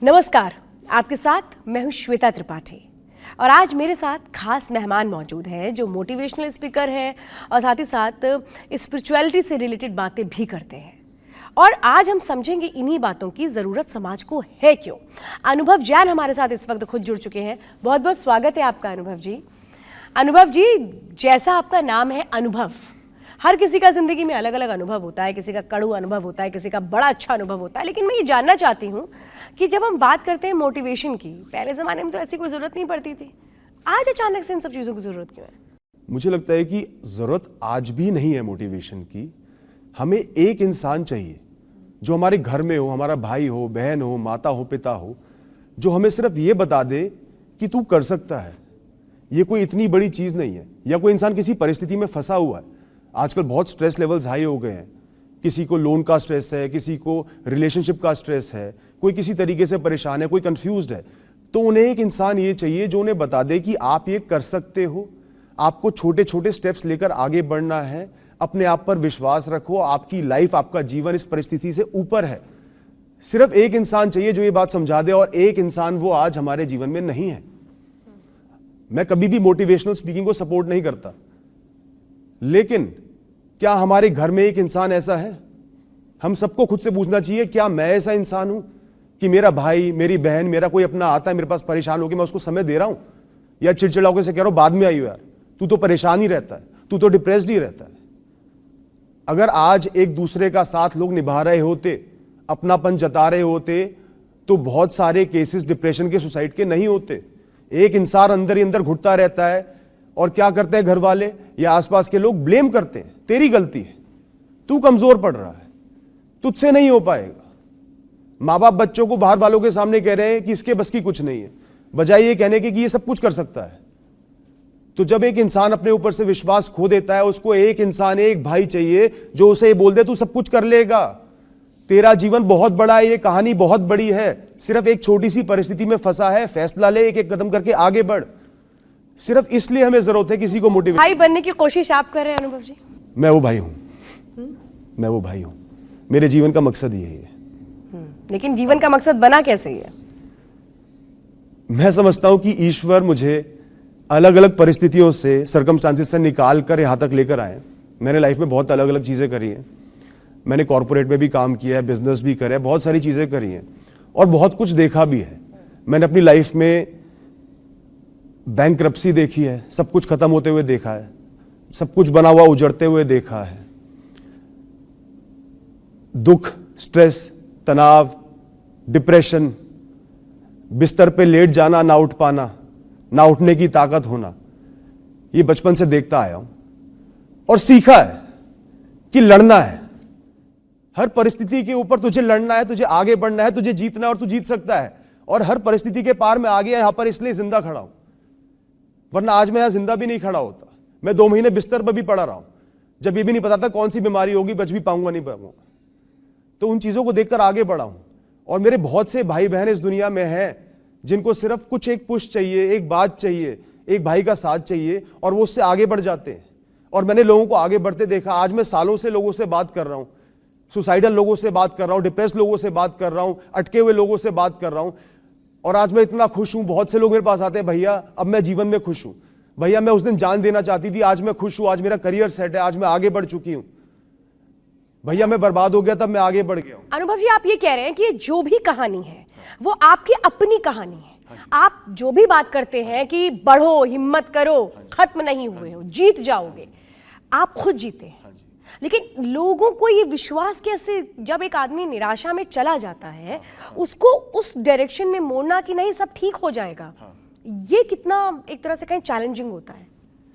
नमस्कार, आपके साथ मैं हूं श्वेता त्रिपाठी और आज मेरे साथ खास मेहमान मौजूद हैं जो मोटिवेशनल स्पीकर हैं और साथ ही साथ स्पिरिचुअलिटी से रिलेटेड बातें भी करते हैं। और आज हम समझेंगे इन्हीं बातों की ज़रूरत समाज को है क्यों। अनुभव जैन हमारे साथ इस वक्त खुद जुड़ चुके हैं। बहुत बहुत स्वागत है आपका अनुभव जी। अनुभव जी, जैसा आपका नाम है अनुभव, हर किसी का ज़िंदगी में अलग अलग अनुभव होता है। किसी का कड़ू अनुभव होता है, किसी का बड़ा अच्छा अनुभव होता है। लेकिन मैं ये जानना चाहती हूँ कि जब हम बात करते हैं मोटिवेशन की, पहले ज़माने में तो ऐसी कोई ज़रूरत नहीं पड़ती थी, आज अचानक से इन सब चीज़ों की ज़रूरत क्यों है? मुझे लगता है कि ज़रूरत आज भी नहीं है मोटिवेशन की। हमें एक इंसान चाहिए जो हमारे घर में हो, हमारा भाई हो, बहन हो, माता हो, पिता हो, जो हमें सिर्फ ये बता दे कि तू कर सकता है, ये कोई इतनी बड़ी चीज़ नहीं है। या कोई इंसान किसी परिस्थिति में फंसा हुआ है, आजकल बहुत स्ट्रेस लेवल्स हाई हो गए हैं, किसी को लोन का स्ट्रेस है, किसी को रिलेशनशिप का स्ट्रेस है, कोई किसी तरीके से परेशान है, कोई कंफ्यूज्ड है, तो उन्हें एक इंसान ये चाहिए जो उन्हें बता दे कि आप ये कर सकते हो, आपको छोटे छोटे स्टेप्स लेकर आगे बढ़ना है, अपने आप पर विश्वास रखो, आपकी लाइफ, आपका जीवन इस परिस्थिति से ऊपर है। सिर्फ एक इंसान चाहिए जो ये बात समझा दे, और एक इंसान वो आज हमारे जीवन में नहीं है। मैं कभी भी मोटिवेशनल स्पीकिंग को सपोर्ट नहीं करता, लेकिन क्या हमारे घर में एक इंसान ऐसा है? हम सबको खुद से पूछना चाहिए, क्या मैं ऐसा इंसान हूं कि मेरा भाई, मेरी बहन, मेरा कोई अपना आता है मेरे पास परेशान होकर, मैं उसको समय दे रहा हूं, या चिड़चिड़ा होकर से कह रहा हूं बाद में आई हो यार, तू तो परेशान ही रहता है, तू तो डिप्रेस्ड ही रहता है। अगर आज एक दूसरे का साथ लोग निभा रहे होते, अपनापन जता रहे होते, तो बहुत सारे केसेस डिप्रेशन के, सुसाइड के नहीं होते। एक इंसान अंदर ही अंदर घुटता रहता है, और क्या करते हैं घर वाले या आसपास के लोग? ब्लेम करते हैं, तेरी गलती है, तू कमजोर पड़ रहा है, तुझसे नहीं हो पाएगा। माँ बाप बच्चों को बाहर वालों के सामने कह रहे हैं कि इसके बस की कुछ नहीं है, बजाय ये कहने के कि ये सब कुछ कर सकता है। तो जब एक इंसान अपने ऊपर से विश्वास खो देता है, उसको एक इंसान, एक भाई चाहिए जो उसे ये बोल दे तू सब कुछ कर लेगा, तेरा जीवन बहुत बड़ा है, ये कहानी बहुत बड़ी है, सिर्फ एक छोटी सी परिस्थिति में फंसा है, फैसला ले, एक एक कदम करके आगे बढ़। सिर्फ इसलिए हमें जरूरत है किसी को मोटिवेट। भाई बनने की कोशिश आप कर रहे हैं अनुभव जी? मैं वो भाई हूं, मैं वो भाई हूं। मेरे जीवन का मकसद यही है। लेकिन जीवन का मकसद बना कैसे है? मैं समझता हूं कि ईश्वर मुझे अलग अलग परिस्थितियों से, सर्कमस्टांसेस से निकाल कर यहां तक लेकर आए। मैंने लाइफ में बहुत अलग अलग चीजें करी हैं। मैंने कॉर्पोरेट में भी काम किया है, बिजनेस भी करा है, बहुत सारी चीजें करी हैं और बहुत कुछ देखा भी है। मैंने अपनी लाइफ में बैंकरप्सी देखी है, सब कुछ खत्म होते हुए देखा है, सब कुछ बना हुआ उजड़ते हुए देखा है। दुख, स्ट्रेस, तनाव, डिप्रेशन, बिस्तर पे लेट जाना, ना उठ पाना, ना उठने की ताकत होना, ये बचपन से देखता आया हूं और सीखा है कि लड़ना है। हर परिस्थिति के ऊपर तुझे लड़ना है, तुझे आगे बढ़ना है, तुझे जीतना है और तू जीत सकता है। और हर परिस्थिति के पार में आ गया यहां पर इसलिए जिंदा खड़ा हूं, वरना आज मैं यहां जिंदा भी नहीं खड़ा होता। मैं 2 महीने बिस्तर पर भी पड़ा रहा हूं, जब ये भी नहीं पता था कौन सी बीमारी होगी, बच भी पाऊंगा नहीं पाऊंगा। तो उन चीजों को देखकर आगे बढ़ा हूं। और मेरे बहुत से भाई बहन इस दुनिया में हैं जिनको सिर्फ कुछ एक पुश चाहिए, एक बात चाहिए, एक भाई का साथ चाहिए, और वो उससे आगे बढ़ जाते हैं। और मैंने लोगों को आगे बढ़ते देखा। आज मैं सालों से लोगों से बात कर रहा हूं, सुसाइडल लोगों से बात कर रहा हूं, डिप्रेस लोगों से बात कर रहा हूं, अटके हुए लोगों से बात कर रहा हूं, और आज मैं इतना खुश हूं। बहुत से लोग मेरे पास आते हैं, भैया अब मैं जीवन में खुश हूं, भैया मैं उस दिन जान देना चाहती थी, आज मैं खुश हूं, आज मेरा करियर सेट है, आज मैं आगे बढ़ चुकी हूं, भैया मैं बर्बाद हो गया तब मैं आगे बढ़ गया हूं। अनुभव जी, आप ये कह रहे हैं कि जो भी कहानी है वो आपकी अपनी कहानी है। आप जो भी बात करते हैं कि बढ़ो, हिम्मत करो, खत्म नहीं हुए हो, जीत जाओगे, आप खुद जीते हैं। लेकिन लोगों को ये विश्वास कैसे, जब एक आदमी निराशा में चला जाता है, उसको उस डायरेक्शन में मोड़ना कि नहीं सब ठीक हो जाएगा, ये कितना एक तरह से कहीं चैलेंजिंग होता है?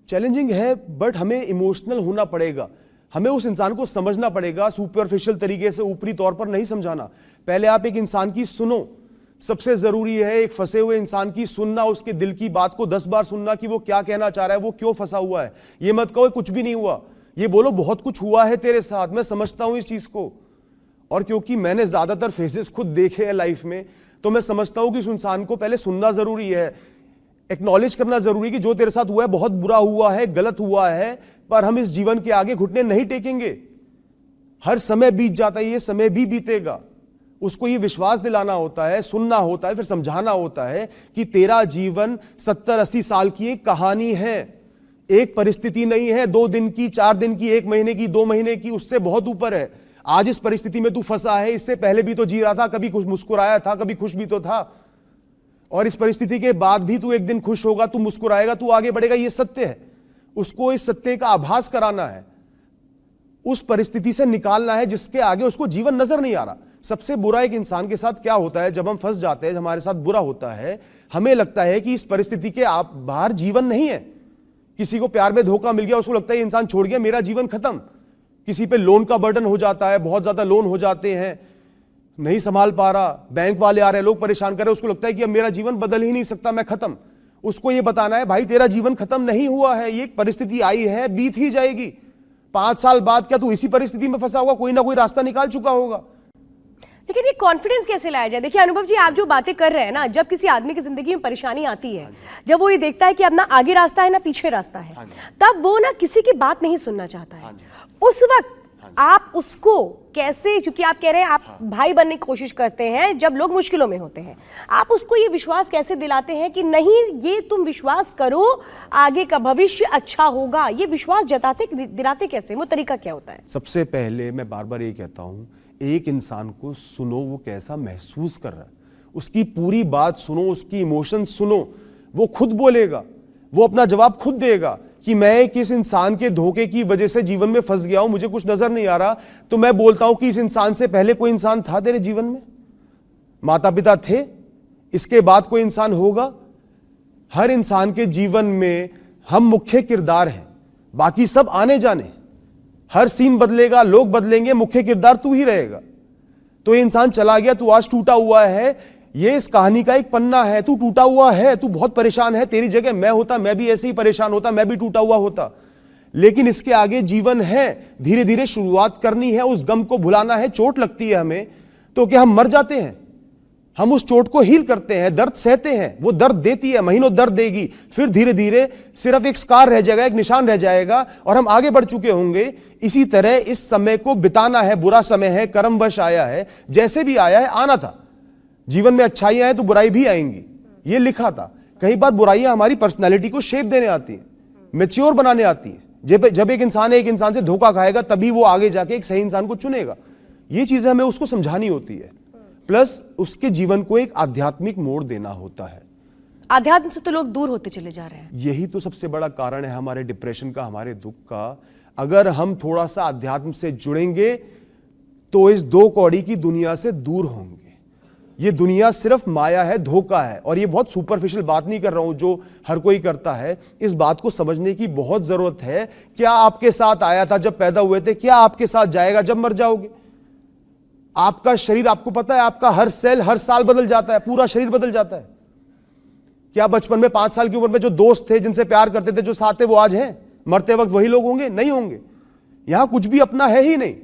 चैलेंजिंग है, बट हमें इमोशनल होना पड़ेगा। हमें उस इंसान को समझना पड़ेगा, सुपरफिशियल तरीके से, ऊपरी तौर पर नहीं समझाना। पहले आप एक इंसान की सुनो, सबसे जरूरी है एक फंसे हुए इंसान की सुनना, उसके दिल की बात को 10 बार सुनना कि वो क्या कहना चाह रहा है, वो क्यों फंसा हुआ है। ये मत कहो कुछ भी नहीं हुआ, ये बोलो बहुत कुछ हुआ है तेरे साथ, मैं समझता हूं इस चीज को। और क्योंकि मैंने ज्यादातर फेजेस खुद देखे हैं लाइफ में, तो मैं समझता हूं कि उस इंसान को पहले सुनना जरूरी है, एक्नॉलेज करना जरूरी कि जो तेरे साथ हुआ है बहुत बुरा हुआ है, गलत हुआ है, पर हम इस जीवन के आगे घुटने नहीं टेकेंगे। हर समय बीत जाता है, ये समय भी बीतेगा, उसको ये विश्वास दिलाना होता है, सुनना होता है, फिर समझाना होता है कि तेरा जीवन 70-80 साल की एक कहानी है, एक परिस्थिति नहीं है, 2 दिन की, 4 दिन की, 1 महीने की, 2 महीने की, उससे बहुत ऊपर है। आज इस परिस्थिति में तू फंसा है, इससे पहले भी तो जी रहा था, कभी कुछ मुस्कुराया था, कभी खुश भी तो था, और इस परिस्थिति के बाद भी तू एक दिन खुश होगा, तू मुस्कुराएगा, तू आगे बढ़ेगा, ये सत्य है। उसको इस सत्य का आभास कराना है, उस परिस्थिति से निकालना है जिसके आगे उसको जीवन नजर नहीं आ रहा। सबसे बुरा एक इंसान के साथ क्या होता है, जब हम फंस जाते हैं, हमारे साथ बुरा होता है, हमें लगता है कि इस परिस्थिति के आप बाहर जीवन नहीं है। किसी को प्यार में धोखा मिल गया, उसको लगता है ये इंसान छोड़ गया, मेरा जीवन खत्म। किसी पे लोन का बर्डन हो जाता है, बहुत ज्यादा लोन हो जाते हैं, नहीं संभाल पा रहा, बैंक वाले आ रहे हैं, लोग परेशान कर रहे हैं, उसको लगता है कि अब मेरा जीवन बदल ही नहीं सकता, मैं खत्म। उसको ये बताना है, भाई तेरा जीवन खत्म नहीं हुआ है, ये एक परिस्थिति आई है, बीत ही जाएगी। 5 साल बाद क्या तू इसी परिस्थिति में फंसा होगा, कोई ना कोई रास्ता निकाल चुका होगा। लेकिन ये कॉन्फिडेंस कैसे लाया जाए? देखिए अनुभव जी, आप जो बातें कर रहे हैं ना, जब किसी आदमी की जिंदगी में परेशानी आती है, जब वो ये देखता है कि अब ना आगे रास्ता है ना पीछे रास्ता है, तब वो ना किसी की बात नहीं सुनना चाहता है। उस वक्त आप उसको कैसे, क्योंकि आप कह रहे हैं आप भाई बनने की कोशिश करते हैं जब लोग मुश्किलों में होते हैं, आप उसको ये विश्वास कैसे दिलाते हैं कि नहीं, ये तुम विश्वास करो, आगे का भविष्य अच्छा होगा? ये विश्वास जताते दिलाते कैसे, वो तरीका क्या होता है? सबसे पहले मैं बार बार ये कहता हूं, एक इंसान को सुनो, वो कैसा महसूस कर रहा है, उसकी पूरी बात सुनो, उसकी इमोशन सुनो, वो खुद बोलेगा, वो अपना जवाब खुद देगा कि मैं किस इंसान के धोखे की वजह से जीवन में फंस गया हूं, मुझे कुछ नजर नहीं आ रहा। तो मैं बोलता हूं कि इस इंसान से पहले कोई इंसान था तेरे जीवन में? माता पिता थे, इसके बाद कोई इंसान होगा? हर इंसान के जीवन में हम मुख्य किरदार हैं, बाकी सब आने जाने। हर सीन बदलेगा, लोग बदलेंगे, मुख्य किरदार तू ही रहेगा। तो ये इंसान चला गया, तू आज टूटा हुआ है, ये इस कहानी का एक पन्ना है, तू टूटा हुआ है, तू बहुत परेशान है, तेरी जगह मैं होता, मैं भी ऐसे ही परेशान होता, मैं भी टूटा हुआ होता। लेकिन इसके आगे जीवन है, धीरे धीरे शुरुआत करनी है, उस गम को भुलाना है। चोट लगती है हमें तो क्या हम मर जाते हैं? हम उस चोट को हील करते हैं, दर्द सहते हैं, वो दर्द देती है, महीनों दर्द देगी, फिर धीरे धीरे सिर्फ एक स्कार रह जाएगा, एक निशान रह जाएगा और हम आगे बढ़ चुके होंगे। इसी तरह इस समय को बिताना है, बुरा समय है, कर्मवश आया है, जैसे भी आया है, आना था। जीवन में अच्छाइयां हैं तो बुराई भी आएंगी, ये लिखा था। कई बार बुराइयां हमारी पर्सनैलिटी को शेप देने आती हैं, मैच्योर बनाने आती हैं। जब एक इंसान एक इंसान से धोखा खाएगा तभी वो आगे जाके एक सही इंसान को चुनेगा। ये चीजें हमें उसको समझानी होती है, प्लस उसके जीवन को एक आध्यात्मिक मोड़ देना होता है। आध्यात्म से तो लोग दूर होते चले जा रहे हैं। यही तो सबसे बड़ा कारण है हमारे डिप्रेशन का, हमारे दुख का। अगर हम थोड़ा सा अध्यात्म से जुड़ेंगे तो इस 2 कौड़ी की दुनिया से दूर होंगे। ये दुनिया सिर्फ माया है, धोखा है। और ये बहुत सुपरफिशियल बात नहीं कर रहा हूं जो हर कोई करता है। इस बात को समझने की बहुत जरूरत है। क्या आपके साथ आया था जब पैदा हुए थे, क्या आपके साथ जाएगा जब मर जाओगे? आपका शरीर, आपको पता है, आपका हर सेल हर साल बदल जाता है, पूरा शरीर बदल जाता है। क्या बचपन में 5 साल की उम्र में जो दोस्त थे, जिनसे प्यार करते थे, जो साथ थे, वो आज हैं? मरते वक्त वही लोग होंगे? नहीं होंगे। यहां कुछ भी अपना है ही नहीं।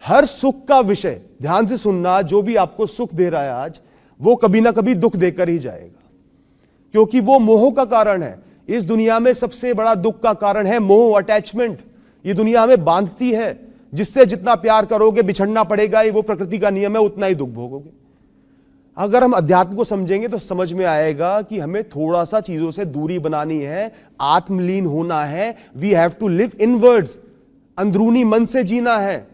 हर सुख का विषय, ध्यान से सुनना, जो भी आपको सुख दे रहा है आज, वो कभी ना कभी दुख देकर ही जाएगा, क्योंकि वो मोह का कारण है। इस दुनिया में सबसे बड़ा दुख का कारण है मोह, अटैचमेंट। ये दुनिया हमें बांधती है, जिससे जितना प्यार करोगे बिछड़ना पड़ेगा, ये वो प्रकृति का नियम है, उतना ही दुख भोगोगे। अगर हम अध्यात्म को समझेंगे तो समझ में आएगा कि हमें थोड़ा सा चीजों से दूरी बनानी है, आत्मलीन होना है। We have to live inwards, अंदरूनी मन से जीना है,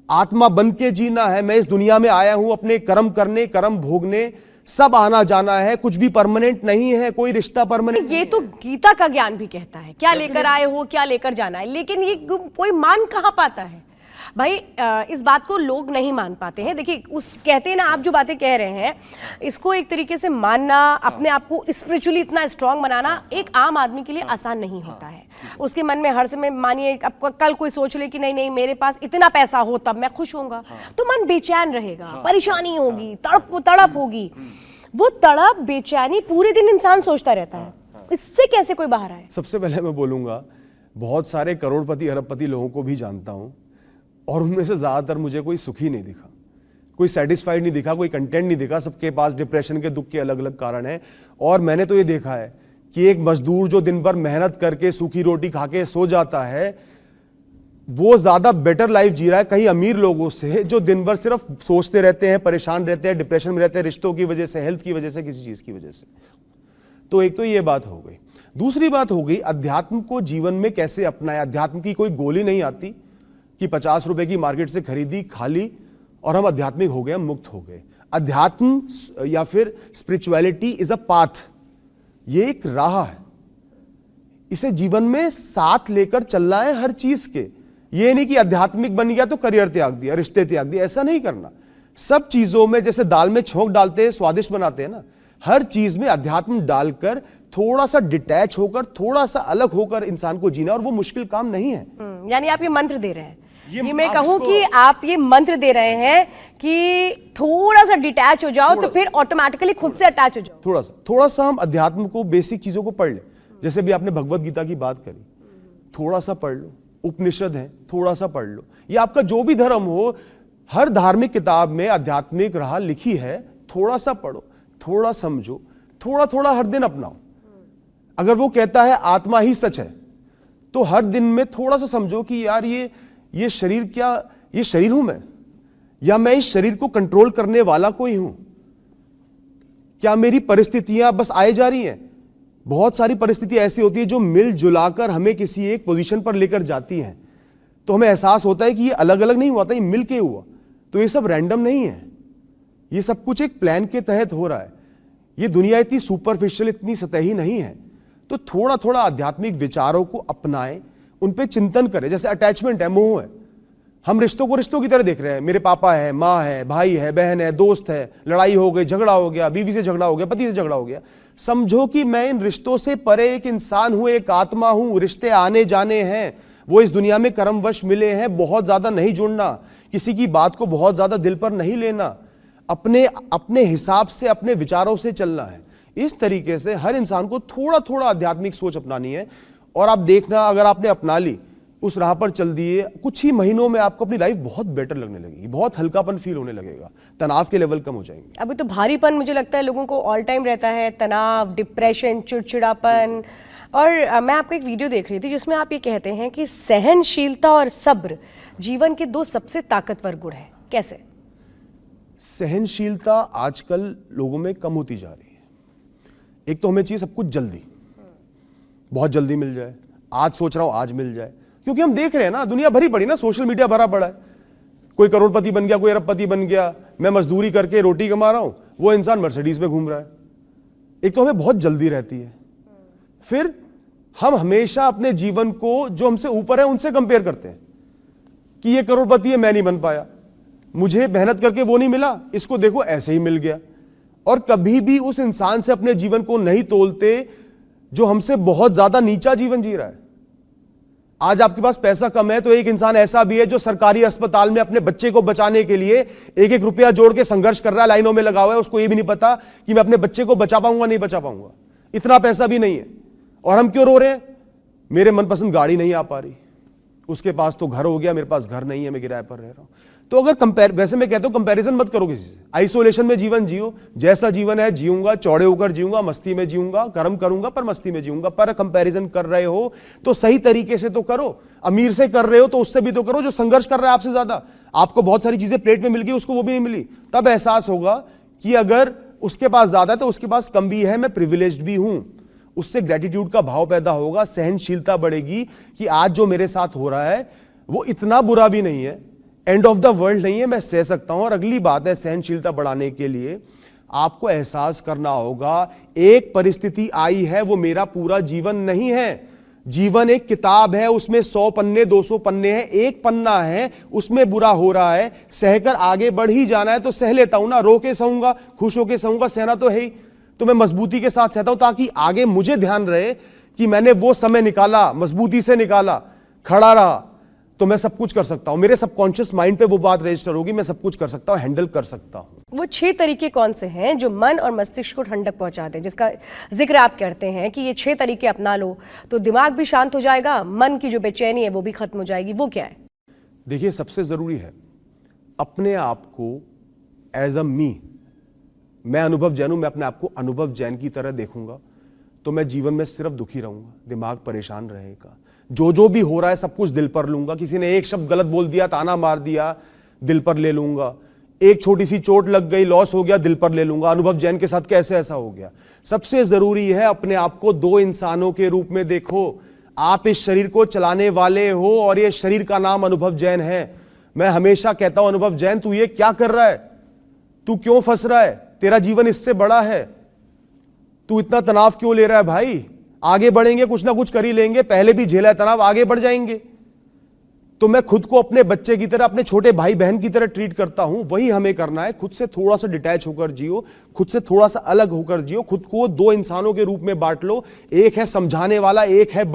आत्मा बन के जीना है। मैं इस दुनिया में आया हूं अपने कर्म करने, कर्म भोगने, सब आना जाना है, कुछ भी परमानेंट नहीं है, कोई रिश्ता परमानेंट। ये तो गीता का ज्ञान भी कहता है, क्या लेकर आए हो, क्या लेकर जाना है, लेकिन ये कोई मान कहां पाता है भाई? इस बात को लोग नहीं मान पाते हैं। देखिए, उस कहते हैं ना, आप जो बातें कह रहे हैं, इसको एक तरीके से मानना, अपने आप को स्पिरिचुअली इतना स्ट्रांग बनाना एक आम आदमी के लिए आसान नहीं होता है। उसके मन में हर समय, मानिए अब कल कोई सोच ले कि नहीं नहीं मेरे पास इतना पैसा हो तब मैं खुश होऊंगा, तो मन बेचैन रहेगा, परेशानी होगी, तड़प होगी। वो तड़प, बेचैनी पूरे दिन इंसान सोचता रहता है। इससे कैसे कोई बाहर आए? सबसे पहले मैं बोलूंगा, बहुत सारे करोड़पति अरबपति लोगों को भी जानता हूं, और उनमें से ज्यादातर मुझे कोई सुखी नहीं दिखा, कोई सेटिस्फाइड नहीं दिखा, कोई कंटेंट नहीं दिखा। सबके पास डिप्रेशन के, दुख के अलग अलग कारण हैं। और मैंने तो ये देखा है कि एक मजदूर जो दिन भर मेहनत करके सूखी रोटी खा के सो जाता है, वो ज्यादा बेटर लाइफ जी रहा है कहीं अमीर लोगों से, जो दिन भर सिर्फ सोचते रहते हैं, परेशान रहते हैं, डिप्रेशन में रहते हैं, रिश्तों की वजह से, हेल्थ की वजह से, किसी चीज की वजह से। तो एक तो ये बात हो गई। दूसरी बात हो गई अध्यात्म को जीवन में कैसे अपनाए। अध्यात्म की कोई गोली नहीं आती कि 50 रुपए की मार्केट से खरीदी, खाली और हम आध्यात्मिक हो गए, हम मुक्त हो गए। अध्यात्म या फिर स्पिरिचुअलिटी इज अ पाथ, ये एक राह है, इसे जीवन में साथ लेकर चलना है हर चीज के। ये नहीं कि आध्यात्मिक बन गया तो करियर त्याग दिया, रिश्ते त्याग दिया, ऐसा नहीं करना। सब चीजों में जैसे दाल में छोंक डालते हैं, स्वादिष्ट बनाते हैं ना, हर चीज में अध्यात्म डालकर थोड़ा सा डिटैच होकर, थोड़ा सा अलग होकर इंसान को जीना, और वो मुश्किल काम नहीं है। यानी आप ये मंत्र दे रहे हैं, ये मैं आप कहूं इसको- कि आप ये मंत्र दे रहे हैं कि थोड़ा सा डिटैच हो जाओ तो फिर ऑटोमेटिकली खुद से अटैच हो जाओ। थोड़ा सा हम अध्यात्म को, बेसिक चीजों को पढ़ ले। जैसे भी आपने भगवत गीता की बात करी, थोड़ा सा पढ़ लो। उपनिषद है, थोड़ा सा पढ़ लो। ये आपका जो भी धर्म हो, हर धार्मिक किताब में आध्यात्मिक राह लिखी है, थोड़ा सा पढ़ो, थोड़ा समझो, थोड़ा थोड़ा हर दिन अपनाओ। अगर वो कहता है आत्मा ही सच है, तो हर दिन में थोड़ा सा समझो कि यार ये शरीर, क्या ये शरीर हूं मैं, या मैं इस शरीर को कंट्रोल करने वाला कोई हूं? क्या मेरी परिस्थितियां बस आए जा रही हैं? बहुत सारी परिस्थिति ऐसी होती है जो मिलजुलाकर हमें किसी एक पोजीशन पर लेकर जाती हैं, तो हमें एहसास होता है कि ये अलग अलग नहीं हुआ था, ये मिल के हुआ। तो ये सब रैंडम नहीं है, ये सब कुछ एक प्लान के तहत हो रहा है। ये दुनिया इतनी सुपरफिशियल, इतनी सतही नहीं है। तो थोड़ा थोड़ा आध्यात्मिक विचारों को अपनाएं, उन पे चिंतन करें। जैसे अटैचमेंट है, मोह है, हम रिश्तों को रिश्तों की तरह देख रहे हैं। मेरे पापा है, माँ है, भाई है, बहन है, दोस्त है, लड़ाई हो गई, झगड़ा हो गया, बीवी से झगड़ा हो गया, पति से झगड़ा हो गया। समझो कि मैं इन रिश्तों से परे एक इंसान हूं, एक आत्मा हूं। रिश्ते आने जाने हैं, वो इस दुनिया में कर्मवश मिले हैं। बहुत ज्यादा नहीं जुड़ना, किसी की बात को बहुत ज्यादा दिल पर नहीं लेना, अपने अपने हिसाब से, अपने विचारों से चलना है। इस तरीके से हर इंसान को थोड़ा थोड़ा आध्यात्मिक सोच अपनानी है। और आप देखना, अगर आपने अपना ली, उस राह पर चल दिए, कुछ ही महीनों में आपको अपनी लाइफ बहुत बेटर लगने लगेगी, बहुत हल्कापन फील होने लगेगा, तनाव के लेवल कम हो जाएंगे। अभी तो भारीपन मुझे लगता है लोगों को ऑल टाइम रहता है, तनाव, डिप्रेशन, चिड़चिड़ापन। और मैं आपको एक वीडियो देख रही थी जिसमें आप ये कहते हैं कि सहनशीलता और सब्र जीवन के 2 सबसे ताकतवर गुण हैं। कैसे? सहनशीलता आजकल लोगों में कम होती जा रही है। एक तो हमें चाहिए सब कुछ जल्दी, बहुत जल्दी मिल जाए। आज सोच रहा हूं आज मिल जाए, क्योंकि हम देख रहे हैं ना, दुनिया भरी पड़ी ना, सोशल मीडिया भरा पड़ा है। कोई करोड़पति बन गया, कोई अरबपति बन गया, मैं मजदूरी करके रोटी कमा रहा हूं, वो इंसान मर्सिडीज में घूम रहा है। एक तो हमें बहुत जल्दी रहती है, फिर हम हमेशा अपने जीवन को जो हमसे ऊपर है उनसे कंपेयर करते हैं कि ये करोड़पति है, मैं नहीं बन पाया, मुझे मेहनत करके वो नहीं मिला, इसको देखो ऐसे ही मिल गया। और कभी भी उस इंसान से अपने जीवन को नहीं तोलते जो हमसे बहुत ज्यादा नीचा जीवन जी रहा है। आज आपके पास पैसा कम है तो एक इंसान ऐसा भी है जो सरकारी अस्पताल में अपने बच्चे को बचाने के लिए 1-1 रुपया जोड़ के संघर्ष कर रहा है, लाइनों में लगा हुआ है। उसको ये भी नहीं पता कि मैं अपने बच्चे को बचा पाऊंगा नहीं बचा पाऊंगा, इतना पैसा भी नहीं है। और हम क्यों रो रहे हैं? मेरे मनपसंद गाड़ी नहीं आ पा रही, उसके पास तो घर हो गया, मेरे पास घर नहीं है, मैं किराए पर रह रहा हूं। तो अगर वैसे मैं कहता हूं कंपैरिजन मत करो किसी से, आइसोलेशन में जीवन जियो। जैसा जीवन है जीऊंगा, चौड़े होकर जीऊंगा, मस्ती में जीऊंगा, कर्म करूंगा पर मस्ती में जीऊंगा। पर कंपैरिजन कर रहे हो तो सही तरीके से तो करो। अमीर से कर रहे हो तो उससे भी तो करो जो संघर्ष कर रहा है आपसे ज्यादा। आपको बहुत सारी चीजें प्लेट में मिल गई, उसको वो भी नहीं मिली, तब एहसास होगा कि अगर उसके पास ज्यादा है तो उसके पास कम भी है, मैं प्रिविलेज्ड भी हूं। उससे ग्रेटिट्यूड का भाव पैदा होगा, सहनशीलता बढ़ेगी कि आज जो मेरे साथ हो रहा है वो इतना बुरा भी नहीं है, एंड ऑफ द वर्ल्ड नहीं है, मैं सह सकता हूं। और अगली बात है, सहनशीलता बढ़ाने के लिए आपको एहसास करना होगा एक परिस्थिति आई है वो मेरा पूरा जीवन नहीं है। जीवन एक किताब है, उसमें 100 पन्ने 200 पन्ने हैं, एक पन्ना है उसमें बुरा हो रहा है, सहकर आगे बढ़ ही जाना है। तो सह लेता हूं ना, रो के सहूंगा, खुश होके सहूंगा, सहना तो है ही। तो मैं मजबूती के साथ सहता हूं ताकि आगे मुझे ध्यान रहे कि मैंने वो समय निकाला, मजबूती से निकाला, खड़ा रहा, तो मैं सब कुछ कर सकता हूं। मेरे सबकॉन्शियस माइंड पे वो बात रजिस्टर होगी, मैं सब कुछ कर सकता हूं, हैंडल कर सकता हूं। वो 6 तरीके कौन से हैं जो मन और मस्तिष्क को ठंडक पहुंचाते हैं, जिसका जिक्र आप करते हैं कि ये 6 तरीके अपना लो तो दिमाग भी शांत हो जाएगा, मन की जो बेचैनी है वो भी खत्म हो जाएगी? वो क्या है? देखिए, सबसे जरूरी है अपने आप को एज अ मी, मैं अनुभव जैन हूं, मैं अपने आप को अनुभव जैन की तरह देखूंगा तो मैं जीवन में सिर्फ दुखी रहूंगा, दिमाग परेशान रहेगा। जो भी हो रहा है सब कुछ दिल पर लूंगा, किसी ने एक शब्द गलत बोल दिया, ताना मार दिया, दिल पर ले लूंगा, एक छोटी सी चोट लग गई, लॉस हो गया, दिल पर ले लूंगा। अनुभव जैन के साथ कैसे ऐसा हो गया? सबसे जरूरी है अपने आप को दो इंसानों के रूप में देखो। आप इस शरीर को चलाने वाले हो और ये शरीर का नाम अनुभव जैन है। मैं हमेशा कहता हूं, अनुभव जैन तू ये क्या कर रहा है? तू क्यों फंस रहा है? तेरा जीवन इससे बड़ा है, तू इतना तनाव क्यों ले रहा है भाई? आगे बढ़ेंगे, कुछ ना कुछ कर ही लेंगे, पहले भी झेला है तनाव, आगे बढ़ जाएंगे। तो मैं खुद को अपने बच्चे की तरह, अपने छोटे भाई बहन की तरह ट्रीट करता हूं। वही हमें करना है, खुद से थोड़ा सा डिटैच होकर जियो, खुद से थोड़ा सा अलग होकर जियो, खुद को दो इंसानों के रूप में बांट लो। एक है समझाने वाला, एक है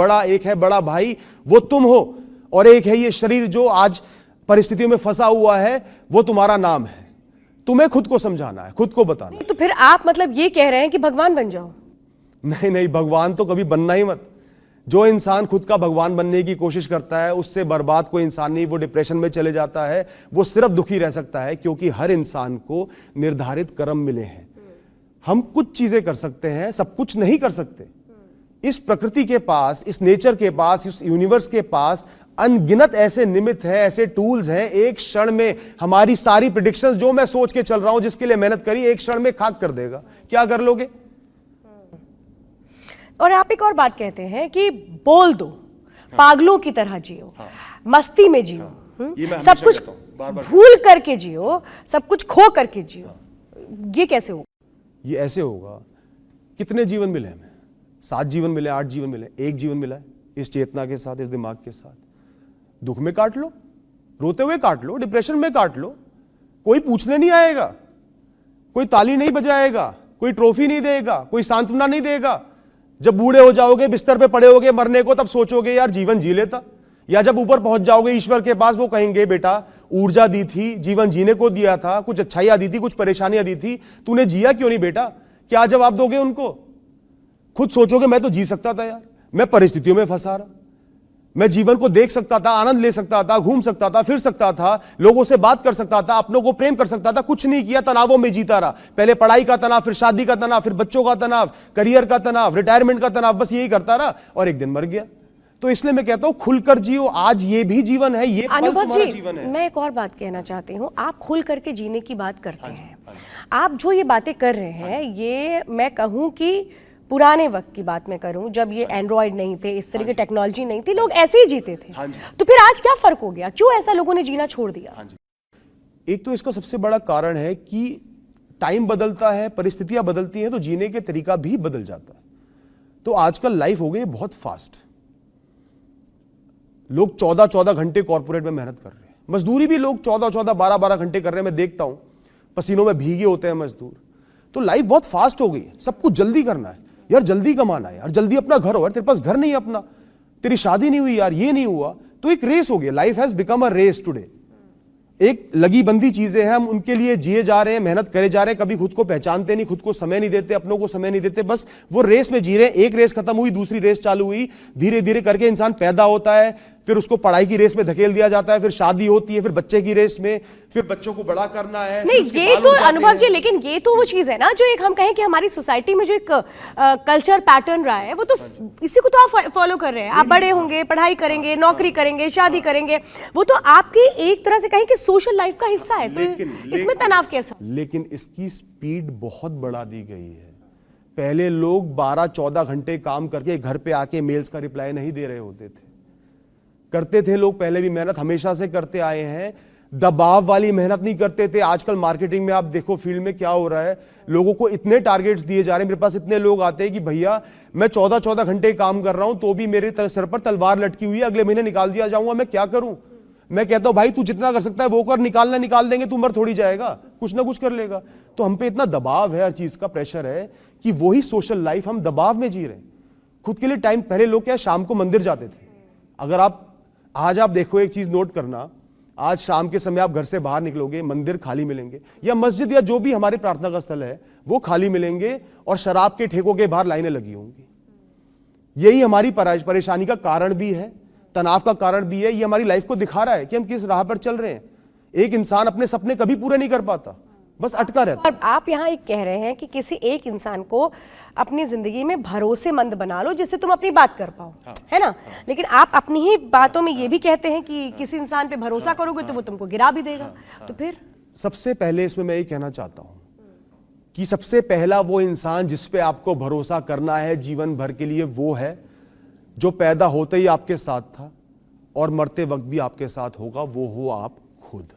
बड़ा भाई, वो तुम हो, और एक है ये शरीर जो आज परिस्थितियों में फंसा हुआ है, वो तुम्हारा नाम है। तुम्हें खुद को समझाना है, खुद को बताना। तो फिर आप मतलब ये कह रहे हैं कि भगवान बन जाओ? नहीं नहीं, भगवान तो कभी बनना ही मत। जो इंसान खुद का भगवान बनने की कोशिश करता है, उससे बर्बाद कोई इंसान नहीं। वो डिप्रेशन में चले जाता है, वो सिर्फ दुखी रह सकता है, क्योंकि हर इंसान को निर्धारित कर्म मिले हैं। हम कुछ चीजें कर सकते हैं, सब कुछ नहीं कर सकते। इस प्रकृति के पास, इस नेचर के पास, इस यूनिवर्स के पास अनगिनत ऐसे निमित्त हैं, ऐसे टूल्स हैं। एक क्षण में हमारी सारी प्रेडिक्शंस, जो मैं सोच के चल रहा हूं, जिसके लिए मेहनत करी, एक क्षण में खाक कर देगा। क्या कर लोगे? और आप एक और बात कहते हैं कि बोल दो, पागलों की तरह जियो, मस्ती में जियो, सब कुछ भूल करके जियो, सब कुछ खो करके जियो। ये कैसे होगा? ये ऐसे होगा, कितने जीवन मिले हमें? 7 जीवन मिले, 8 जीवन मिले, एक जीवन मिला है इस चेतना के साथ, इस दिमाग के साथ। दुख में काट लो, रोते हुए काट लो, डिप्रेशन में काट लो। कोई पूछने नहीं आएगा, कोई ताली नहीं बजाएगा, कोई ट्रॉफी नहीं देगा, कोई सांत्वना नहीं देगा। जब बूढ़े हो जाओगे, बिस्तर पे पड़े होगे मरने को, तब सोचोगे यार जीवन जी लेता। या जब ऊपर पहुंच जाओगे ईश्वर के पास, वो कहेंगे बेटा ऊर्जा दी थी, जीवन जीने को दिया था, कुछ अच्छाइयां दी थी, कुछ परेशानियां दी थी, तूने जिया क्यों नहीं बेटा? क्या जवाब दोगे उनको? खुद सोचोगे मैं तो जी सकता था यार, मैं परिस्थितियों में फंसा रहा, मैं जीवन को देख सकता था, आनंद ले सकता था, घूम सकता था, फिर सकता था, लोगों से बात कर सकता था, अपनों को प्रेम कर सकता था, कुछ नहीं किया, तनावों में जीता रहा। पहले पढ़ाई का तनाव, फिर शादी का तनाव, फिर बच्चों का तनाव, करियर का तनाव, रिटायरमेंट का तनाव, बस यही करता रहा और एक दिन मर गया। तो इसलिए मैं कहता हूं खुलकर जियो। आज ये भी जीवन है, ये पल तुम्हारा जीवन है। मैं एक और बात कहना चाहती हूँ। आप खुल करके जीने की बात करते हैं, आप जो ये बातें कर रहे हैं, ये मैं कहूँ कि पुराने वक्त की बात मैं करूं, जब ये एंड्रॉयड नहीं थे, इस तरह की टेक्नोलॉजी नहीं थी, लोग ऐसे ही जीते थे। तो फिर आज क्या फर्क हो गया? क्यों ऐसा लोगों ने जीना छोड़ दिया? एक तो इसका सबसे बड़ा कारण है कि टाइम बदलता है, परिस्थितियां बदलती हैं, तो जीने के तरीका भी बदल जाता है। तो आजकल लाइफ हो गई बहुत फास्ट। लोग 14-14 घंटे कॉर्पोरेट में मेहनत कर रहे हैं, मजदूरी भी लोग 14-14, 12-12 घंटे कर रहे हैं। मैं देखता हूं पसीनों में भीगे होते हैं मजदूर। तो लाइफ बहुत फास्ट हो गई, सब कुछ जल्दी करना है यार, जल्दी कमाना है यार, जल्दी अपना घर हो यार, तेरे पास घर नहीं है अपना, तेरी शादी नहीं हुई यार, ये नहीं हुआ। तो एक रेस हो गया, life has become a race today. एक लगी बंदी चीजें हैं, हम उनके लिए जिए जा रहे हैं, मेहनत करे जा रहे हैं, कभी खुद को पहचानते नहीं, खुद को समय नहीं देते, अपनों को समय नहीं देते, बस वो रेस में जी रहे हैं। एक रेस खत्म हुई, दूसरी रेस चालू हुई, धीरे धीरे करके इंसान पैदा होता है, फिर उसको पढ़ाई की रेस में धकेल दिया जाता है, फिर शादी होती है, फिर बच्चे की रेस में, फिर बच्चों को बड़ा करना है। नहीं, ये तो अनुभव जी, लेकिन ये तो वो चीज है ना, जो एक हम कहें कि हमारी सोसाइटी में जो एक कल्चर पैटर्न रहा है, वो तो इसी को तो आप फॉलो कर रहे हैं। आप बड़े होंगे, पढ़ाई करेंगे, नौकरी करेंगे, शादी करेंगे, वो तो आपकी एक तरह से कहें कि सोशल लाइफ का हिस्सा है। तो इसमें तनाव कैसा? लेकिन इसकी स्पीड बहुत बढ़ा दी गई है। पहले लोग 12-14 घंटे काम करके घर पे आके मेल्स का रिप्लाई नहीं दे रहे होते थे। करते थे लोग, पहले भी मेहनत हमेशा से करते आए हैं, दबाव वाली मेहनत नहीं करते थे। आजकल मार्केटिंग में आप देखो, फील्ड में क्या हो रहा है, लोगों को इतने टारगेट्स दिए जा रहे हैं। मेरे पास इतने लोग आते हैं कि भैया मैं 14-14 घंटे काम कर रहा हूं, तो भी मेरे सर पर तलवार लटकी हुई है, अगले महीने निकाल दिया जाऊंगा, मैं क्या करूं? मैं कहता हूं भाई तू जितना कर सकता है वो कर, निकालना निकाल देंगे, तू मर थोड़ी जाएगा, कुछ ना कुछ कर लेगा। तो हम पे इतना दबाव है, हर चीज का प्रेशर है कि वही सोशल लाइफ हम दबाव में जी रहे हैं। खुद के लिए टाइम, पहले लोग क्या शाम को मंदिर जाते थे। अगर आज आप देखो, एक चीज नोट करना, आज शाम के समय आप घर से बाहर निकलोगे, मंदिर खाली मिलेंगे, या मस्जिद या जो भी हमारे प्रार्थना का स्थल है वो खाली मिलेंगे, और शराब के ठेकों के बाहर लाइनें लगी होंगी। यही हमारी परेशानी का कारण भी है, तनाव का कारण भी है। ये हमारी लाइफ को दिखा रहा है कि हम किस राह पर चल रहे हैं। एक इंसान अपने सपने कभी पूरे नहीं कर पाता, बस अटका रहता है। और आप यहाँ एक कह रहे हैं कि किसी एक इंसान को अपनी जिंदगी में भरोसेमंद बना लो जिससे तुम अपनी बात कर पाओ, है ना? लेकिन आप अपनी ही बातों में ये भी कहते हैं कि किसी इंसान पे भरोसा करोगे तो वो तुमको गिरा भी देगा। तो फिर सबसे पहले इसमें मैं ये कहना चाहता हूं कि सबसे पहला वो इंसान जिस पे आपको भरोसा करना है जीवन भर के लिए, वो है जो पैदा होते ही आपके साथ था और मरते वक्त भी आपके साथ होगा, वो हो आप खुद।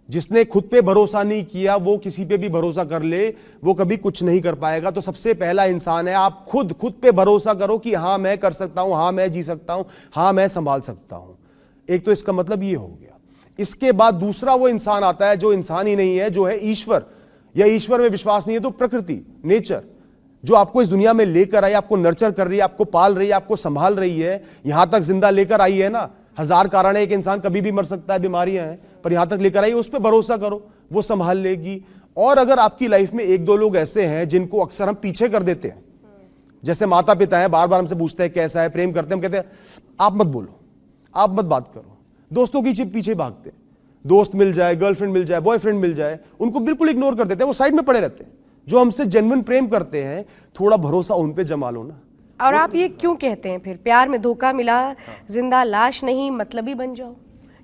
जिसने खुद पे भरोसा नहीं किया वो किसी पे भी भरोसा कर ले, वो कभी कुछ नहीं कर पाएगा। तो सबसे पहला इंसान है आप खुद पे भरोसा करो कि हाँ मैं कर सकता हूं, हाँ मैं जी सकता हूं, हाँ मैं संभाल सकता हूं। एक तो इसका मतलब ये हो गया। इसके बाद दूसरा वो इंसान आता है जो इंसान ही नहीं है, जो है ईश्वर, या ईश्वर में विश्वास नहीं है तो प्रकृति, नेचर, जो आपको इस दुनिया में लेकर आई, आपको नर्चर कर रही है, आपको पाल रही है, आपको संभाल रही है, यहां तक जिंदा लेकर आई है ना। हजार कारण है, एक इंसान कभी भी मर सकता है, बीमारियां हैं, पर यहां तक लेकर आई, उस पर भरोसा करो, वो संभाल लेगी। और अगर आपकी लाइफ में एक दो लोग ऐसे हैं जिनको अक्सर हम पीछे कर देते हैं, जैसे माता पिता हैं, बार बार हमसे पूछते हैं कैसा है, प्रेम करते हैं, हम कहते हैं आप मत बोलो, आप मत बात करो। दोस्तों के पीछे भागते हैं, दोस्त मिल जाए, गर्लफ्रेंड मिल जाए, बॉयफ्रेंड मिल जाए, उनको बिल्कुल इग्नोर कर देते हैं, वो साइड में पड़े रहते हैं। जो हमसे जेन्युइन प्रेम करते हैं, थोड़ा भरोसा उन पे जमा लो ना। और आप ये क्यों कहते हैं फिर, प्यार में धोखा मिला, जिंदा लाश नहीं, मतलबी बन जाओ,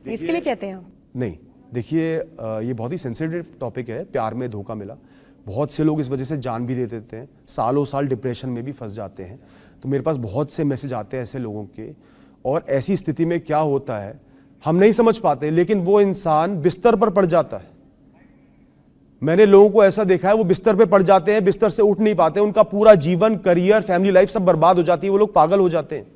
इसके लिए कहते हैं आप? नहीं, देखिए ये बहुत ही सेंसिटिव टॉपिक है, प्यार में धोखा मिला। बहुत से लोग इस वजह से जान भी दे देते हैं, सालों साल डिप्रेशन में भी फंस जाते हैं। तो मेरे पास बहुत से मैसेज आते हैं ऐसे लोगों के, और ऐसी स्थिति में क्या होता है हम नहीं समझ पाते, लेकिन वो इंसान बिस्तर पर पड़ जाता है। मैंने लोगों को ऐसा देखा है, वो बिस्तर पे पड़ जाते हैं, बिस्तर से उठ नहीं पाते, उनका पूरा जीवन, करियर, फैमिली लाइफ सब बर्बाद हो जाती है, वो लोग पागल हो जाते हैं।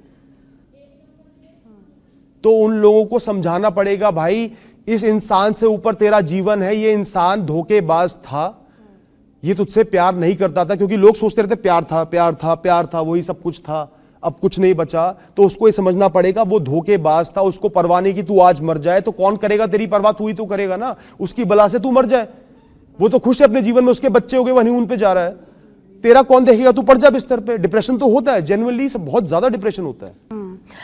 तो उन लोगों को समझाना पड़ेगा, भाई इस इंसान से ऊपर तेरा जीवन है, ये इंसान धोखेबाज था, ये तुझसे प्यार नहीं करता था, क्योंकि लोग सोचते रहते प्यार था, प्यार था, प्यार था, वही सब कुछ था, अब कुछ नहीं बचा। तो उसको ये समझना पड़ेगा वो धोखेबाज था, उसको परवाह नहीं कि तू आज मर जाए, तो कौन करेगा तेरी परवाह? तू ही तो करेगा ना, उसकी बला से तू मर जाए। वो तो खुश है अपने जीवन में, उसके बच्चे हो गए, वो हनीमून पे जा रहा है, तेरा कौन देखेगा? तू पड़ जा बिस्तर पे। डिप्रेशन तो होता है, जेन्युइनली सब बहुत ज्यादा डिप्रेशन होता है।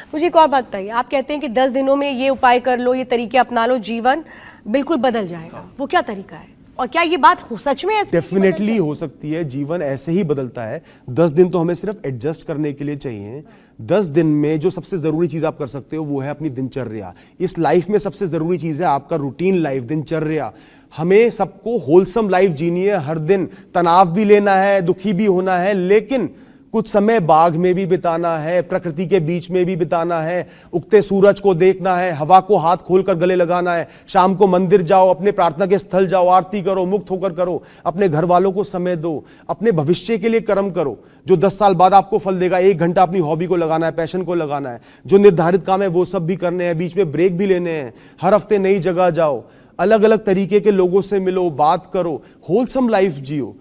मुझे एक और बात बताइए, आप कहते हैं कि 10 दिनों में ये उपाय कर लो, ये तरीके अपना लो, जीवन बिल्कुल बदल जाएगा। वो क्या तरीका है, और क्या ये बात सच में ऐसे डेफिनेटली हो सकती है, जीवन ऐसे ही बदलता है। 10 दिन तो हमें सिर्फ एडजस्ट करने के लिए चाहिए। 10 दिन में जो सबसे जरूरी चीज आप कर सकते हो वो है अपनी दिनचर्या। इस लाइफ में सबसे जरूरी चीज है आपका रूटीन लाइफ, दिनचर्या। हमें सबको होलसम लाइफ जीनी है, हर दिन तनाव भी लेना है, दुखी भी होना है, लेकिन कुछ समय बाग में भी बिताना है, प्रकृति के बीच में भी बिताना है, उगते सूरज को देखना है, हवा को हाथ खोलकर गले लगाना है, शाम को मंदिर जाओ, अपने प्रार्थना के स्थल जाओ, आरती करो, मुक्त होकर करो, अपने घर वालों को समय दो, अपने भविष्य के लिए कर्म करो जो 10 साल बाद आपको फल देगा। 1 घंटा अपनी हॉबी को लगाना है, पैशन को लगाना है, जो निर्धारित काम है वो सब भी करने हैं, बीच में ब्रेक भी लेने हैं, हर हफ्ते नई जगह जाओ, अलग अलग तरीके के लोगों से मिलो, बात करो, होलसम लाइफ जियो।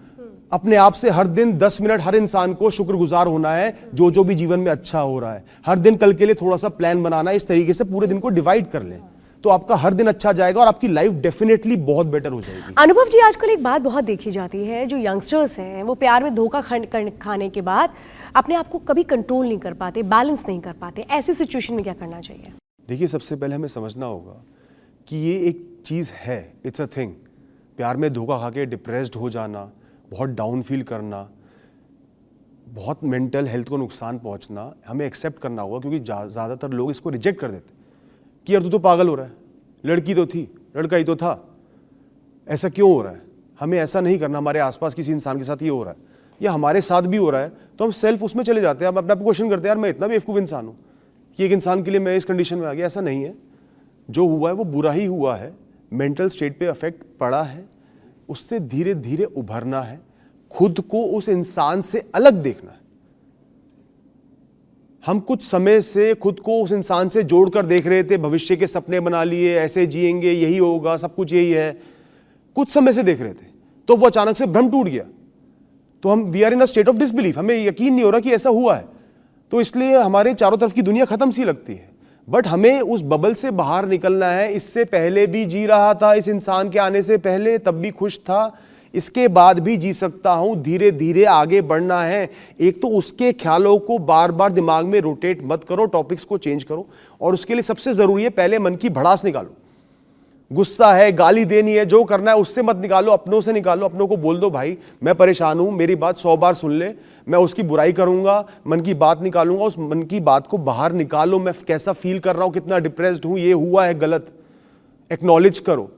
अपने आप से हर दिन 10 मिनट हर इंसान को शुक्रगुजार होना है जो भी जीवन में अच्छा हो रहा है। हर दिन कल के लिए थोड़ा सा प्लान बनाना है, इस तरीके से पूरे दिन को डिवाइड कर लें, तो आपका हर दिन अच्छा जाएगा और आपकी लाइफ डेफिनेटली बहुत बेटर हो जाएगी। अनुभव जी, आजकल एक बात बहुत देखी जाती है, जो यंगस्टर्स हैं वो प्यार में धोखा खाने के बाद अपने आप को कभी कंट्रोल नहीं कर पाते, बैलेंस नहीं कर पाते। ऐसी सिचुएशन में क्या करना चाहिए? देखिए, सबसे पहले हमें समझना होगा कि ये एक चीज़ है, इट्स अ थिंग। प्यार में धोखा खा के डिप्रेस्ड हो जाना, बहुत डाउन फील करना, बहुत मेंटल हेल्थ को नुकसान पहुंचना, हमें एक्सेप्ट करना होगा, क्योंकि ज़्यादातर लोग इसको रिजेक्ट कर देते कि यार तू तो पागल हो रहा है, लड़की तो थी, लड़का ही तो था, ऐसा क्यों हो रहा है? हमें ऐसा नहीं करना। हमारे आसपास किसी इंसान के साथ ये हो रहा है या हमारे साथ भी हो रहा है तो हम सेल्फ उसमें चले जाते हैं, हम अपने आप को क्वेश्चन करते हैं, यार मैं इतना बेवकूफ़ इंसान हूँ कि एक इंसान के लिए मैं इस कंडीशन में आ गया। ऐसा नहीं है, जो हुआ है वो बुरा ही हुआ है, मेंटल स्टेट पे अफेक्ट पड़ा है, उससे धीरे धीरे उभरना है, खुद को उस इंसान से अलग देखना है। हम कुछ समय से खुद को उस इंसान से जोड़कर देख रहे थे, भविष्य के सपने बना लिए, ऐसे जिएंगे, यही होगा, सब कुछ यही है, कुछ समय से देख रहे थे, तो वो अचानक से भ्रम टूट गया, तो हम we are in a state of disbelief, हमें यकीन नहीं हो रहा कि ऐसा हुआ है, तो इसलिए हमारे चारों तरफ की दुनिया खत्म सी लगती है। बट हमें उस बबल से बाहर निकलना है। इससे पहले भी जी रहा था, इस इंसान के आने से पहले, तब भी खुश था, इसके बाद भी जी सकता हूं, धीरे धीरे आगे बढ़ना है। एक तो उसके ख्यालों को बार बार दिमाग में रोटेट मत करो, टॉपिक्स को चेंज करो, और उसके लिए सबसे जरूरी है पहले मन की भड़ास निकालो। गुस्सा है, गाली देनी है, जो करना है उससे मत निकालो, अपनों से निकालो। अपनों को बोल दो भाई मैं परेशान हूं, मेरी बात 100 बार सुन ले, मैं उसकी बुराई करूंगा, मन की बात निकालूंगा, उस मन की बात को बाहर निकालो, मैं कैसा फील कर रहा हूं, कितना डिप्रेस्ड हूं, ये हुआ है गलत, एक्नॉलेज करो।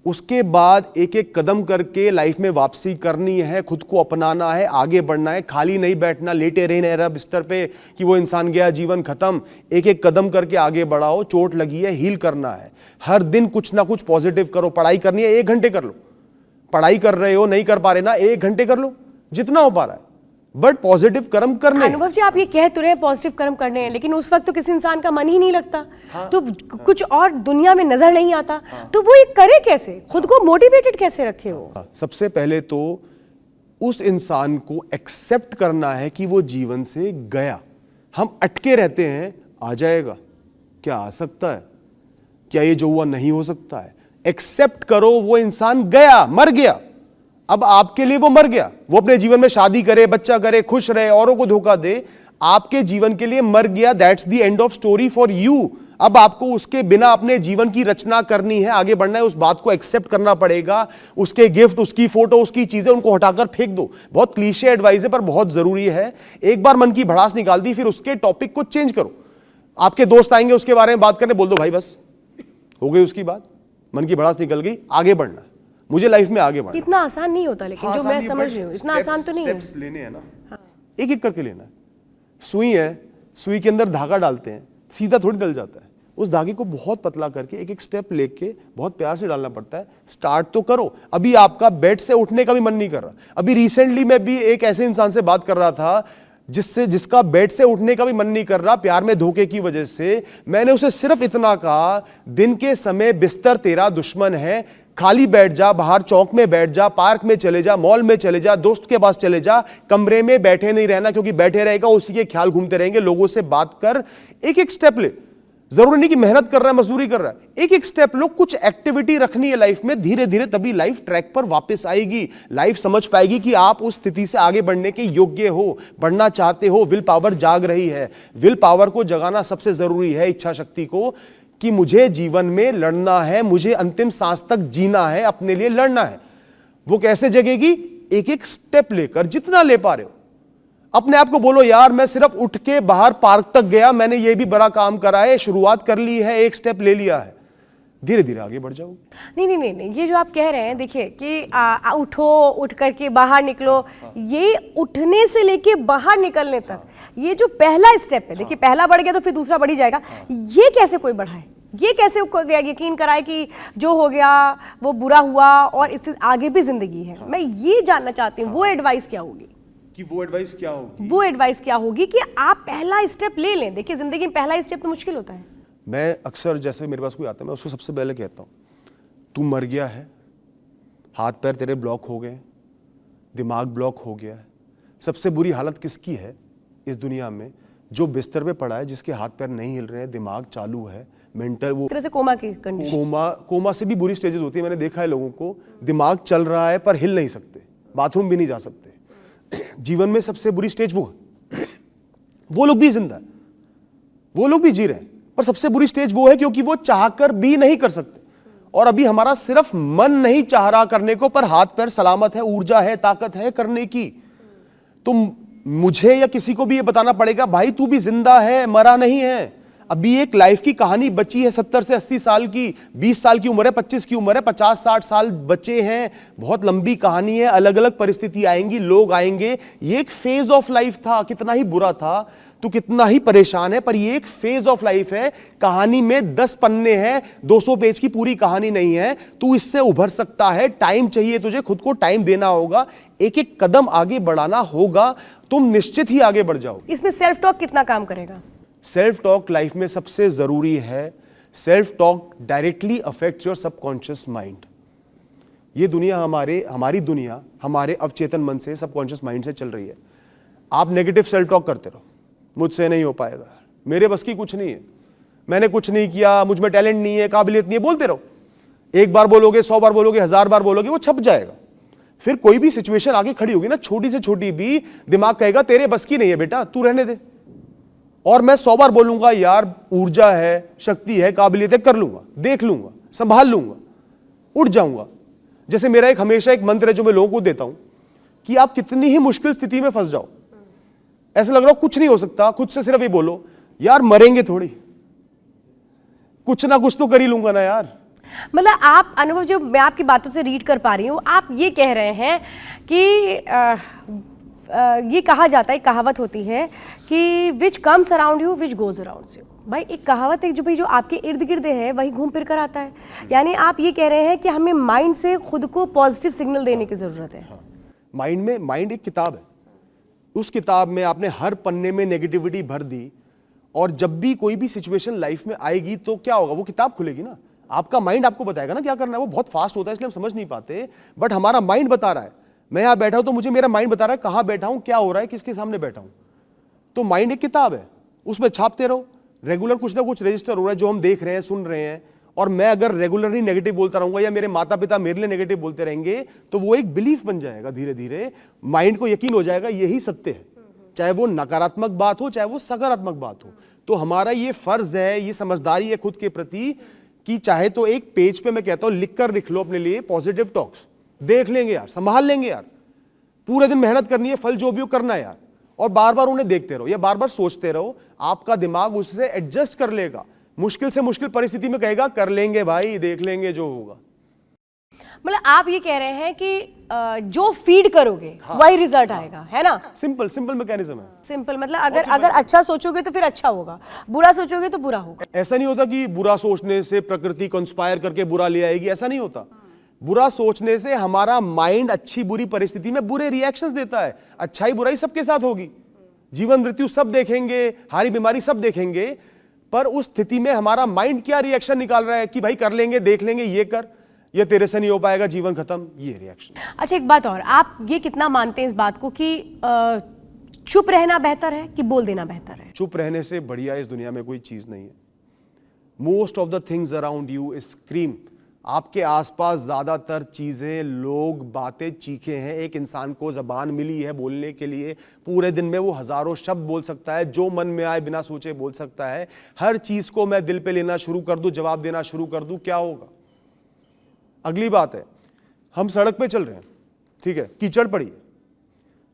उसके बाद एक एक कदम करके लाइफ में वापसी करनी है, खुद को अपनाना है, आगे बढ़ना है, खाली नहीं बैठना, लेटे रहना बिस्तर पे कि वो इंसान गया, जीवन खत्म। एक एक कदम करके आगे बढ़ाओ, चोट लगी है, हील करना है। हर दिन कुछ ना कुछ पॉजिटिव करो। पढ़ाई करनी है 1 घंटे कर लो, पढ़ाई कर रहे हो नहीं कर पा रहे ना, 1 घंटे कर लो, जितना हो पा रहा है, बट पॉजिटिव कर्म करने हैं। अनुभव जी, आप ये कह तो रहे हैं पॉजिटिव कर्म करने हैं, लेकिन उस वक्त तो किसी इंसान का मन ही नहीं लगता। तो कुछ और दुनिया में नजर नहीं आता। तो वो ये करे कैसे, खुद को मोटिवेटेड कैसे रखे हो? सबसे पहले तो उस इंसान को एक्सेप्ट करना है कि वो जीवन से गया। हम अटके रहते हैं, आ जाएगा, क्या आ सकता है, क्या ये जो हुआ नहीं हो सकता है। एक्सेप्ट करो, वो इंसान गया, मर गया, अब आपके लिए वो मर गया। वो अपने जीवन में शादी करे, बच्चा करे, खुश रहे, औरों को धोखा दे, आपके जीवन के लिए मर गया। That's the end of story for you. अब आपको उसके बिना अपने जीवन की रचना करनी है, आगे बढ़ना है, उस बात को एक्सेप्ट करना पड़ेगा। उसके गिफ्ट, उसकी फोटो, उसकी चीजें, उनको हटाकर फेंक दो। बहुत क्लीशे एडवाइस है पर बहुत जरूरी है। एक बार मन की भड़ास निकाल दी, फिर उसके टॉपिक को चेंज करो। आपके दोस्त आएंगे उसके बारे में बात करने, बोल दो भाई बस हो गई उसकी बात, मन की भड़ास निकल गई, आगे बढ़ना, मुझे लाइफ में आगे बढ़ना। इतना आसान नहीं होता, लेकिन जो मैं समझ रही हूँ इतना आसान तो नहीं है। स्टेप्स लेने हैं ना, एक एक करके लेना है। सुई है, सुई के अंदर धागा डालते हैं, सीधा थोड़ी डल जाता है। उस धागे को बहुत पतला करके एक एक स्टेप लेके बहुत प्यार से डालना पड़ता है। स्टार्ट तो करो। अभी आपका बेड से उठने का भी मन नहीं कर रहा। अभी रिसेंटली मैं भी एक ऐसे इंसान से बात कर रहा था जिसका बेड से उठने का भी मन नहीं कर रहा, प्यार में धोखे की वजह से। मैंने उसे सिर्फ इतना कहा, दिन के समय बिस्तर तेरा दुश्मन है, खाली बैठ जा, बाहर चौक में बैठ जा, पार्क में चले जा, मॉल में चले जा, दोस्त के पास चले जा, कमरे में बैठे नहीं रहना, क्योंकि बैठे रहेगा उसी के ख्याल घूमते रहेंगे। लोगों से बात कर, एक एक स्टेप ले। जरूरी नहीं कि मेहनत कर रहा है, मजदूरी कर रहा है, एक एक स्टेप लो। कुछ एक्टिविटी रखनी है लाइफ में, धीरे धीरे तभी लाइफ ट्रैक पर वापस आएगी। लाइफ समझ पाएगी कि आप उस स्थिति से आगे बढ़ने के योग्य हो, बढ़ना चाहते हो। विल पावर जाग रही है। विल पावर को जगाना सबसे जरूरी है, इच्छा शक्ति को, कि मुझे जीवन में लड़ना है, मुझे अंतिम सांस तक जीना है, अपने लिए लड़ना है। वो कैसे जगेगी? एक एक स्टेप लेकर, जितना ले पा रहे हो। अपने आप को बोलो, यार मैं सिर्फ उठ के बाहर पार्क तक गया, मैंने ये भी बड़ा काम करा है, शुरुआत कर ली है, एक स्टेप ले लिया है, धीरे धीरे आगे बढ़ जाओ। नहीं नहीं नहीं नहीं, ये जो आप कह रहे हैं, देखिए कि उठो, उठ करके बाहर निकलो, ये उठने से लेके बाहर निकलने तक ये जो पहला स्टेप है, देखिए पहला बढ़ गया तो फिर दूसरा बढ़ ही जाएगा। ये कैसे कोई बढ़ाए, ये कैसे यकीन कराए कि जो हो गया वो बुरा हुआ और इससे आगे भी जिंदगी है? मैं ये जानना चाहती हूँ, वो एडवाइस क्या होगी? कि वो एडवाइस क्या होगी? वो एडवाइस क्या होगी कि आप पहला स्टेप ले लें। देखिए जिंदगी में पहला स्टेप तो मुश्किल होता है। मैं अक्सर, जैसे मेरे पास कोई आता है, मैं उसको सबसे पहले कहता हूँ, तू मर गया है, हाथ पैर तेरे ब्लॉक हो गए, दिमाग ब्लॉक हो गया है। सबसे बुरी हालत किसकी है इस दुनिया में? जो बिस्तर पे पड़ा है, जिसके हाथ पैर नहीं हिल रहे हैं, दिमाग चालू है, मेंटल, वो तरह से कोमा की कंडीशन। कोमा से भी बुरी स्टेजेस होती है। मैंने देखा है लोगों को, दिमाग चल रहा है पर हिल नहीं सकते, बाथरूम भी नहीं जा सकते। जीवन में सबसे बुरी स्टेज वो है। वो लोग भी जिंदा है, वो लोग भी जी रहे हैं, पर सबसे बुरी स्टेज वो है क्योंकि वो चाहकर भी नहीं कर सकते। और अभी हमारा सिर्फ मन नहीं चाह रहा करने को, पर हाथ पैर सलामत है, ऊर्जा है, ताकत है करने की। तो मुझे या किसी को भी ये बताना पड़ेगा, भाई तू भी जिंदा है, मरा नहीं है। अभी एक लाइफ की कहानी बची है 70 से 80 साल की, 20 साल की उम्र है, 25 की उम्र है, 50-60 साल बचे हैं। बहुत लंबी कहानी है, अलग अलग परिस्थिति आएंगी, लोग आएंगे। ये एक फेज ऑफ लाइफ था, कितना ही बुरा था, तू कितना ही परेशान है, पर ये एक फेज ऑफ लाइफ है। कहानी में 10 पन्ने हैं, 200 पेज की पूरी कहानी नहीं है। तू इससे उभर सकता है, टाइम चाहिए तुझे, खुद को टाइम देना होगा, एक एक कदम आगे बढ़ाना होगा, तुम निश्चित ही आगे बढ़ जाओ। इसमें सेल्फ टॉक कितना काम करेगा? सेल्फ टॉक लाइफ में सबसे जरूरी है। Self talk directly affects your subconscious mind. ये दुनिया हमारी दुनिया हमारे अवचेतन मन से, सबकॉन्शियस माइंड से चल रही है। आप नेगेटिव सेल्फ टॉक करते रहो, मुझसे नहीं हो पाएगा, मेरे बस की कुछ नहीं है, मैंने कुछ नहीं किया, मुझ में टैलेंट नहीं है, काबिलियत नहीं है, बोलते रहो। एक बार बोलोगे, 100 बार बोलोगे, 1000 बार बोलोगे, वो छप जाएगा। फिर कोई भी सिचुएशन आगे खड़ी होगी ना, छोटी से छोटी भी, दिमाग कहेगा तेरे बस की नहीं है बेटा, तू रहने दे। और मैं 100 बार बोलूंगा, यार ऊर्जा है, शक्ति है, काबिलियत है, कर लूंगा, देख लूंगा, संभाल लूंगा। उठ जाऊंगा। जैसे मेरा एक हमेशा एक मंत्र है जो मैं लोगों को देता हूं कि आप कितनी ही मुश्किल स्थिति में फंस जाओ, ऐसा लग रहा हो कुछ नहीं हो सकता, खुद से सिर्फ ये बोलो यार मरेंगे थोड़ी, कुछ ना कुछ तो कर ही लूंगा ना यार। मतलब आप अनुभव, जो मैं आपकी बातों से रीड कर पा रही हूँ, आप ये कह रहे हैं कि ये कहा जाता है, कहावत होती है कि which comes around you which goes around you. भाई एक कहावत है जो भाई जो आपके इर्द गिर्द है वही घूम फिर कर आता है। यानी आप ये कह रहे हैं कि हमें माइंड से खुद को पॉजिटिव सिग्नल देने की जरूरत है। माइंड एक किताब है, उस किताब में आपने हर पन्ने में नेगेटिविटी भर दी, और जब भी कोई भी सिचुएशन लाइफ में आएगी तो क्या होगा, वो किताब खुलेगी ना, आपका माइंड आपको बताएगा ना क्या करना है। वो बहुत फास्ट होता है इसलिए हम समझ नहीं पाते, बट हमारा माइंड बता रहा है। मैं यहां बैठा हूं तो मुझे मेरा माइंड बता रहा है कहां बैठा हूं, क्या हो रहा है, किसके सामने बैठा हूं। तो माइंड एक किताब है, उसमें छापते रहो, रेगुलर कुछ ना कुछ रजिस्टर हो रहा है जो हम देख रहे हैं, सुन रहे हैं। और मैं अगर रेगुलरली नेगेटिव बोलता रहूंगा या मेरे माता पिता मेरे लिए नेगेटिव बोलते रहेंगे तो वो एक बिलीफ बन जाएगा। धीरे धीरे माइंड को यकीन हो जाएगा यही सत्य है, चाहे वो नकारात्मक बात हो चाहे वो सकारात्मक बात हो। तो हमारा ये फर्ज है, ये समझदारी है खुद के प्रति कि चाहे तो एक पेज पे मैं कहता हूं लिख कर लिख लो अपने लिए पॉजिटिव टॉक्स, देख लेंगे यार, संभाल लेंगे यार, पूरे दिन मेहनत करनी है, फल जो भी हो करना है यार, और बार बार उन्हें देखते रहो या बार बार सोचते रहो, आपका दिमाग उससे एडजस्ट कर लेगा। मुश्किल से मुश्किल परिस्थिति में कहेगा कर लेंगे भाई, देख लेंगे जो होगा। मतलब आप ये कह रहे हैं कि जो फीड करोगे वही रिजल्ट आएगा, है ना? सिंपल मैकेनिज्म है। सिंपल मतलब अगर अच्छा सोचोगे तो फिर अच्छा होगा, बुरा सोचोगे तो बुरा होगा। ऐसा नहीं होता कि बुरा सोचने से प्रकृति कंस्पायर करके बुरा ले आएगी, ऐसा नहीं होता। बुरा सोचने से हमारा माइंड अच्छी बुरी परिस्थिति में बुरे रिएक्शंस देता है। अच्छाई बुराई सबके साथ होगी, जीवन मृत्यु सब देखेंगे, हारी बीमारी सब देखेंगे, पर उस स्थिति में हमारा माइंड क्या रिएक्शन निकाल रहा है कि भाई कर लेंगे, देख लेंगे, ये कर, ये तेरे से नहीं हो पाएगा, जीवन खत्म, ये रिएक्शन। अच्छा एक बात और, आप ये कितना मानते हैं इस बात को कि चुप रहना बेहतर है कि बोल देना बेहतर है? चुप रहने से बढ़िया इस दुनिया में कोई चीज नहीं है। Most of the things around you is scream. आपके आसपास ज्यादातर चीजें, लोग, बातें चीखे हैं। एक इंसान को जबान मिली है बोलने के लिए, पूरे दिन में वो हजारों शब्द बोल सकता है, जो मन में आए बिना सोचे बोल सकता है। हर चीज को मैं दिल पे लेना शुरू कर दूं, जवाब देना शुरू कर दूं, क्या होगा? अगली बात है, हम सड़क पे चल रहे हैं, ठीक है, कीचड़ पड़ी है,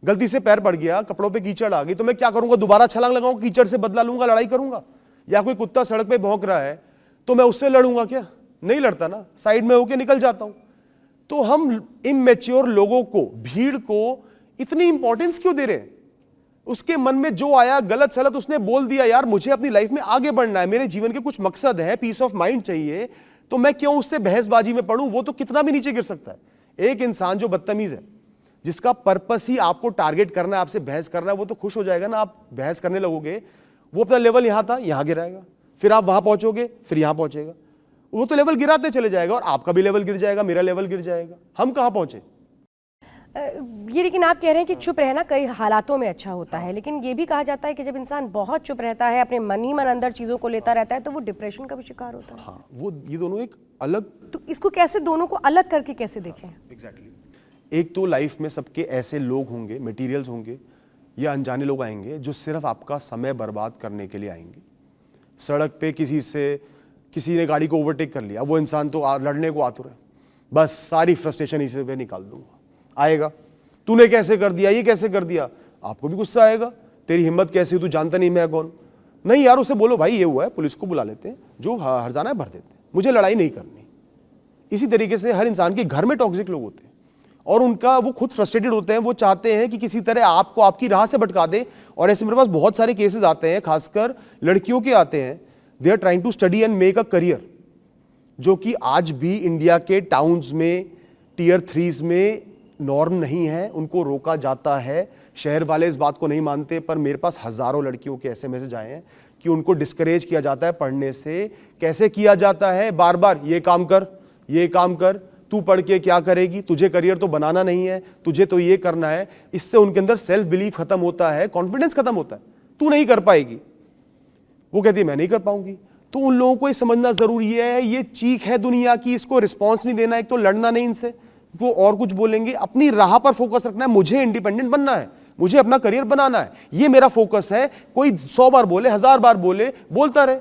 गलती से पैर पड़ गया, कपड़ों पे कीचड़ आ गई, तो मैं क्या करूंगा? दोबारा छलांग लगाऊंगा, कीचड़ से बदला लूंगा, लड़ाई करूंगा? या कोई कुत्ता सड़क पे भौंक रहा है तो मैं उससे लड़ूंगा क्या? नहीं लड़ता ना, साइड में होके निकल जाता हूं। तो हम इमैच्योर लोगों को, भीड़ को इतनी इंपॉर्टेंस क्यों दे रहे हैं? उसके मन में जो आया गलत सलत उसने बोल दिया, यार मुझे अपनी लाइफ में आगे बढ़ना है, मेरे जीवन के कुछ मकसद है, पीस ऑफ माइंड चाहिए, तो मैं क्यों उससे बहसबाजी में पड़ूं? वो तो कितना भी नीचे गिर सकता है। एक इंसान जो बदतमीज है, जिसका पर्पस ही आपको टारगेट करना है, आपसे बहस करना है, वो तो खुश हो जाएगा ना। आप बहस करने लगोगे, वो अपना लेवल यहां था, यहां गिराएगा, फिर आप वहां पहुंचोगे, फिर यहां पहुंचेगा, वो तो लेवल गिराते चले जाएगा, और आपका भी लेवल गिर जाएगा, मेरा लेवल गिर जाएगा, हम कहां पहुंचे? ये लेकिन आप कह रहे हैं कि चुप रहना कई हालातों में अच्छा होता है, लेकिन ये भी कहा जाता है कि जब इंसान बहुत चुप रहता है, अपने मन ही मन अंदर चीजों को लेता रहता है, तो वो डिप्रेशन का भी शिकार होता है। हाँ, वो ये दोनों एक अलग, तो इसको कैसे, दोनों को अलग करके कैसे देखें? एग्जैक्टली। एक तो लाइफ में सबके ऐसे लोग होंगे, मटेरियल्स होंगे या अनजाने लोग आएंगे जो सिर्फ आपका समय बर्बाद करने के लिए आएंगे। सड़क पे किसी ने गाड़ी को ओवरटेक कर लिया, वो इंसान तो लड़ने को आतुर है, बस सारी फ्रस्ट्रेशन इसी पे निकाल दूंगा। आएगा, तूने कैसे कर दिया, ये कैसे कर दिया, आपको भी गुस्सा आएगा, तेरी हिम्मत कैसी, तू जानता नहीं मैं कौन। नहीं यार, उसे बोलो भाई ये हुआ है, पुलिस को बुला लेते हैं, जो हर्जाना है भर देते हैं, मुझे लड़ाई नहीं करनी। इसी तरीके से हर इंसान के घर में टॉक्सिक लोग होते हैं, और उनका वो खुद फ्रस्ट्रेटेड होते हैं, वो चाहते हैं कि किसी तरह आपको आपकी राह से भटका दे। और ऐसे मेरे पास बहुत सारे केसेस आते हैं, खासकर लड़कियों के आते हैं, they are trying to study and make a career, जो कि आज भी इंडिया के टाउन्स में, टीयर 3 में नॉर्म नहीं है, उनको रोका जाता है। शहर वाले इस बात को नहीं मानते, पर मेरे पास हजारों लड़कियों के ऐसे मैसेज आए हैं कि उनको डिस्करेज किया जाता है पढ़ने से। कैसे किया जाता है? बार बार ये काम कर, ये काम कर, तू पढ़ के क्या करेगी, तुझे करियर तो बनाना नहीं है, तुझे तो ये करना है। इससे उनके अंदर सेल्फ बिलीफ खत्म होता है, कॉन्फिडेंस खत्म होता है। तू नहीं कर पाएगी, वो कहती है मैं नहीं कर पाऊंगी। तो उन लोगों को ये समझना जरूरी है, ये चीख है दुनिया की, इसको रिस्पॉन्स नहीं देना। एक तो लड़ना नहीं इनसे, वो और कुछ बोलेंगे, अपनी राह पर फोकस रखना है। मुझे इंडिपेंडेंट बनना है, मुझे अपना करियर बनाना है, ये मेरा फोकस है। कोई 100 बार बोले, 1000 बार बोले, बोलता रहे,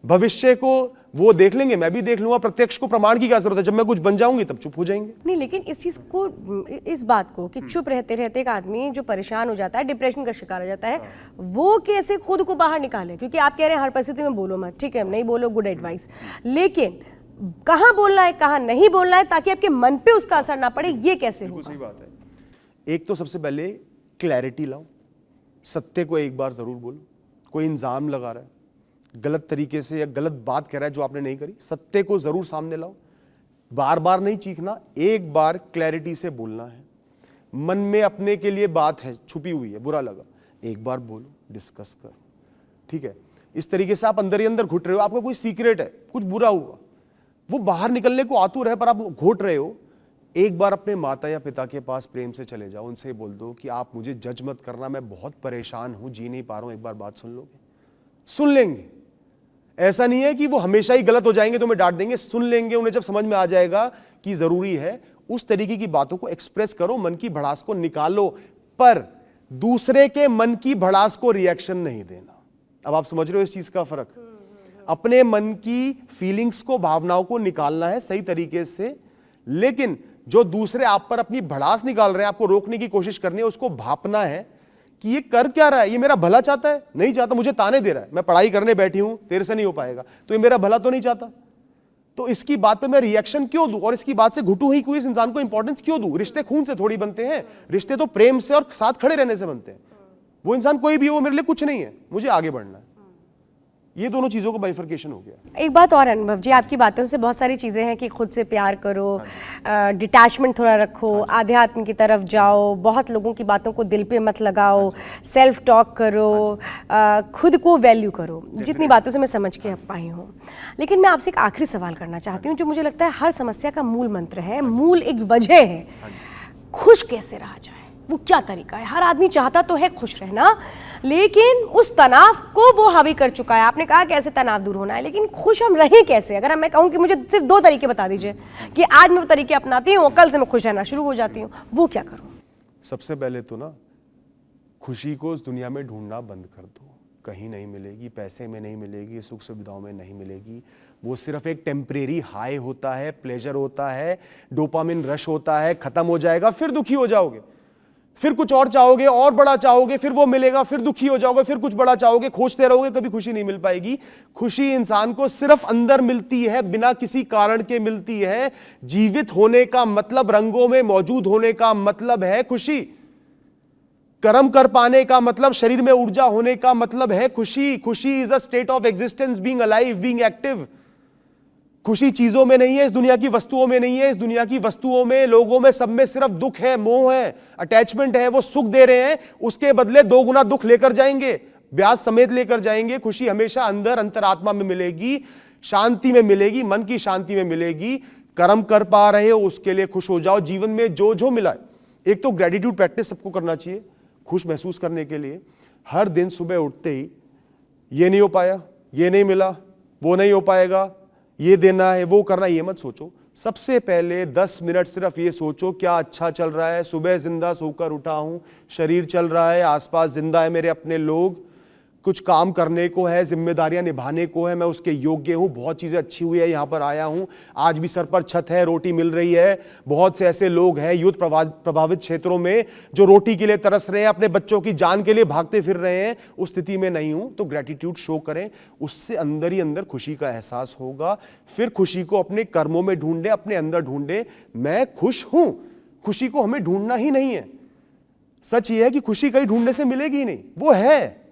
भविष्य को वो देख लेंगे, मैं भी देख लूंगा, प्रत्यक्ष को प्रमाण की क्या जरूरत है? जब मैं कुछ बन जाऊंगी तब चुप हो जाएंगे। नहीं, लेकिन इस चीज को, इस बात को कि चुप रहते रहते एक आदमी जो परेशान हो जाता है, डिप्रेशन का शिकार हो जाता है, वो कैसे खुद को बाहर निकाले? क्योंकि आप कह रहे हैं हर परिस्थिति में बोलो मत, ठीक है, नहीं बोलो, गुड एडवाइस, लेकिन कहाँ बोलना है, कहाँ नहीं बोलना है, ताकि आपके मन पे उसका असर ना पड़े, ये कैसे होगा? सही बात है। एक तो सबसे पहले क्लैरिटी लाओ, सत्य को एक बार जरूर बोलो। कोई इल्जाम लगा रहा है गलत तरीके से या गलत बात कह रहा है जो आपने नहीं करी, सत्य को जरूर सामने लाओ। बार बार नहीं चीखना, एक बार क्लैरिटी से बोलना है। मन में अपने के लिए बात है, छुपी हुई है, बुरा लगा, एक बार बोलो, डिस्कस करो, ठीक है। इस तरीके से आप अंदर ही अंदर घुट रहे हो, आपका कोई सीक्रेट है, कुछ बुरा हुआ, वो बाहर निकलने को आतुर है पर आप घोट रहे हो। एक बार अपने माता या पिता के पास प्रेम से चले जाओ, उनसे बोल दो कि आप मुझे जज मत करना, मैं बहुत परेशान हूं, जी नहीं पा रहा हूं, एक बार बात सुन लोगे? सुन लेंगे। ऐसा नहीं है कि वो हमेशा ही गलत हो जाएंगे तो मैं डांट देंगे, सुन लेंगे। उन्हें जब समझ में आ जाएगा कि जरूरी है, उस तरीके की बातों को एक्सप्रेस करो, मन की भड़ास को निकालो, पर दूसरे के मन की भड़ास को रिएक्शन नहीं देना। अब आप समझ रहे हो इस चीज का फर्क? अपने मन की फीलिंग्स को, भावनाओं को निकालना है सही तरीके से, लेकिन जो दूसरे आप पर अपनी भड़ास निकाल रहे हैं, आपको रोकने की कोशिश करनी है, उसको भापना है कि ये कर क्या रहा है, ये मेरा भला चाहता है? नहीं चाहता, मुझे ताने दे रहा है, मैं पढ़ाई करने बैठी हूं, तेरे से नहीं हो पाएगा, तो ये मेरा भला तो नहीं चाहता, तो इसकी बात पे मैं रिएक्शन क्यों दूं और इसकी बात से घुटू ही कोई इस इंसान को इंपॉर्टेंस क्यों दूं? रिश्ते खून से थोड़ी बनते हैं, रिश्ते तो प्रेम से और साथ खड़े रहने से बनते हैं। वो इंसान कोई भी हो, मेरे लिए कुछ नहीं है, मुझे आगे बढ़ना है। ये दोनों चीजों का बाइफर्केशन हो गया। एक बात और अनुभव जी, आपकी बातों से बहुत सारी चीज़ें हैं कि खुद से प्यार करो, डिटैचमेंट थोड़ा रखो, आध्यात्म की तरफ जाओ, बहुत लोगों की बातों को दिल पे मत लगाओ, सेल्फ टॉक करो, खुद को वैल्यू करो, जितनी बातों से मैं समझ के पाई हूँ। लेकिन मैं आपसे एक आखिरी सवाल करना चाहती हूँ, जो मुझे लगता है हर समस्या का मूल मंत्र है, मूल एक वजह है, खुश कैसे रहा जाए, वो क्या तरीका है? हर आदमी चाहता तो है खुश रहना, लेकिन उस तनाव को वो हावी कर चुका है। आपने कहा कैसे तनाव दूर होना है, लेकिन खुश हम रहें कैसे? अगर मैं कहूँ कि मुझे सिर्फ 2 तरीके बता दीजिए कि आज मैं वो तरीके अपनाती हूँ, कल से मैं खुश रहना शुरू हो जाती हूँ, वो क्या करूँ? सबसे पहले तो ना, खुशी को इस दुनिया में ढूंढना बंद कर दो। कहीं नहीं मिलेगी, पैसे में नहीं मिलेगी, सुख सुविधाओं में नहीं मिलेगी। वो सिर्फ एक टेम्परेरी हाई होता है, प्लेजर होता है, डोपामिन रश होता है, खत्म हो जाएगा, फिर दुखी हो जाओगे, फिर कुछ और चाहोगे, और बड़ा चाहोगे, फिर वो मिलेगा, फिर दुखी हो जाओगे, फिर कुछ बड़ा चाहोगे, खोजते रहोगे, कभी खुशी नहीं मिल पाएगी। खुशी इंसान को सिर्फ अंदर मिलती है, बिना किसी कारण के मिलती है। जीवित होने का मतलब, रंगों में मौजूद होने का मतलब है खुशी। कर्म कर पाने का मतलब, शरीर में ऊर्जा होने का मतलब है खुशी। खुशी is a state of existence, being alive, being active. खुशी चीजों में नहीं है, इस दुनिया की वस्तुओं में नहीं है। इस दुनिया की वस्तुओं में, लोगों में, सब में सिर्फ दुख है, मोह है, अटैचमेंट है। वो सुख दे रहे हैं, उसके बदले 2 गुना दुख लेकर जाएंगे, ब्याज समेत लेकर जाएंगे। खुशी हमेशा अंदर अंतरात्मा में मिलेगी, शांति में मिलेगी, मन की शांति में मिलेगी। कर्म कर पा रहे हो, उसके लिए खुश हो जाओ। जीवन में जो जो मिला है, एक तो ग्रेटिट्यूड प्रैक्टिस सबको करना चाहिए खुश महसूस करने के लिए। हर दिन सुबह उठते ही, ये नहीं हो पाया, ये नहीं मिला, वो नहीं हो पाएगा, ये देना है, वो करना, ये मत सोचो। सबसे पहले 10 मिनट सिर्फ ये सोचो, क्या अच्छा चल रहा है, सुबह जिंदा सोकर उठा हूं, शरीर चल रहा है, आसपास जिंदा है मेरे अपने लोग, कुछ काम करने को है, जिम्मेदारियां निभाने को है, मैं उसके योग्य हूं, बहुत चीजें अच्छी हुई है, यहां पर आया हूं, आज भी सर पर छत है, रोटी मिल रही है। बहुत से ऐसे लोग हैं युद्ध प्रभावित क्षेत्रों में जो रोटी के लिए तरस रहे हैं, अपने बच्चों की जान के लिए भागते फिर रहे हैं। उस स्थिति में नहीं हूं, तो ग्रेटिट्यूड शो करें, उससे अंदर ही अंदर खुशी का एहसास होगा। फिर खुशी को अपने कर्मों में ढूंढे, अपने अंदर ढूंढे। मैं खुश हूं, खुशी को हमें ढूंढना ही नहीं है। सच ये है कि खुशी कहीं ढूंढने से मिलेगी ही नहीं, वो है,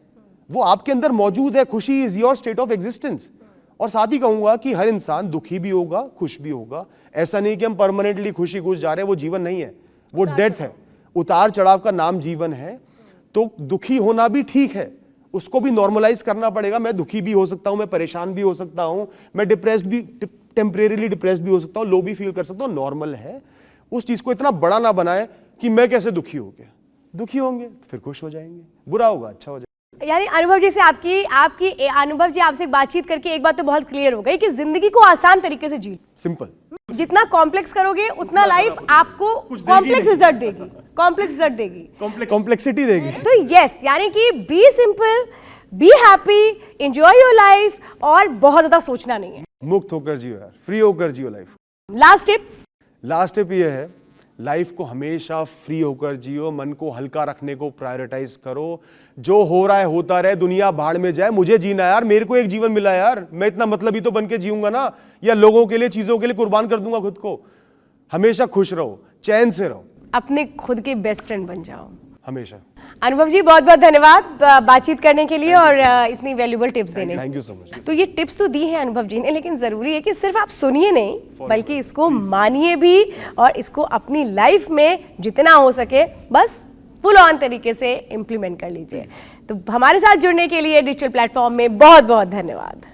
वो आपके अंदर मौजूद है। खुशी is your state of existence. और साथ ही कहूंगा कि हर इंसान दुखी भी होगा, खुश भी होगा। ऐसा नहीं कि हम परमानेंटली खुशी खुश जा रहे हैं, वो जीवन नहीं है, वो डेथ है। उतार चढ़ाव का नाम जीवन है। तो दुखी होना भी ठीक है, उसको भी नॉर्मलाइज करना पड़ेगा। मैं दुखी भी हो सकता हूं, मैं परेशान भी हो सकता हूं, मैं डिप्रेस्ड भी, टेम्परेरीली डिप्रेस्ड भी हो सकता हूं, लो भी फील कर सकता हूं, नॉर्मल है। उस चीज को इतना बड़ा ना बनाए कि मैं कैसे दुखी हो गया। दुखी होंगे फिर खुश हो जाएंगे, बुरा होगा अच्छा हो जाएगा। यानी अनुभव जी से आपकी अनुभव जी आपसे बातचीत करके एक बात तो बहुत क्लियर हो गई कि जिंदगी को आसान तरीके से जी, सिंपल। जितना कॉम्प्लेक्स करोगे उतना लाइफ आपको कॉम्प्लेक्स रिजल्ट देगी, कॉम्प्लेक्स रिजल्ट देगी, कॉम्प्लेक्सिटी देगी। तो यस, यानी कि be simple, be happy, enjoy your life और बहुत ज्यादा सोचना नहीं है। मुक्त होकर जियो यार, फ्री होकर जियो लाइफ। लास्ट टिप ये है, लाइफ को हमेशा फ्री होकर जियो, मन को हल्का रखने को प्रायोरिटाइज करो। जो हो रहा है होता रहे, दुनिया भाड़ में जाए, मुझे जीना यार, मेरे को एक जीवन मिला यार, मैं इतना मतलबी तो बन के जीऊंगा ना, या लोगों के लिए, चीजों के लिए कुर्बान कर दूंगा खुद को। हमेशा खुश रहो, चैन से रहो, अपने खुद के बेस्ट फ्रेंड बन जाओ हमेशा। अनुभव जी बहुत बहुत धन्यवाद बातचीत करने के लिए और इतनी वैल्यूबल टिप्स देने के लिए। Thank you so much. तो ये टिप्स तो दी हैं अनुभव जी ने, लेकिन जरूरी है कि सिर्फ आप सुनिए नहीं बल्कि इसको मानिए भी और इसको अपनी लाइफ में जितना हो सके बस फुल ऑन तरीके से इम्प्लीमेंट कर लीजिए। तो हमारे साथ जुड़ने के लिए डिजिटल प्लेटफॉर्म में बहुत बहुत धन्यवाद।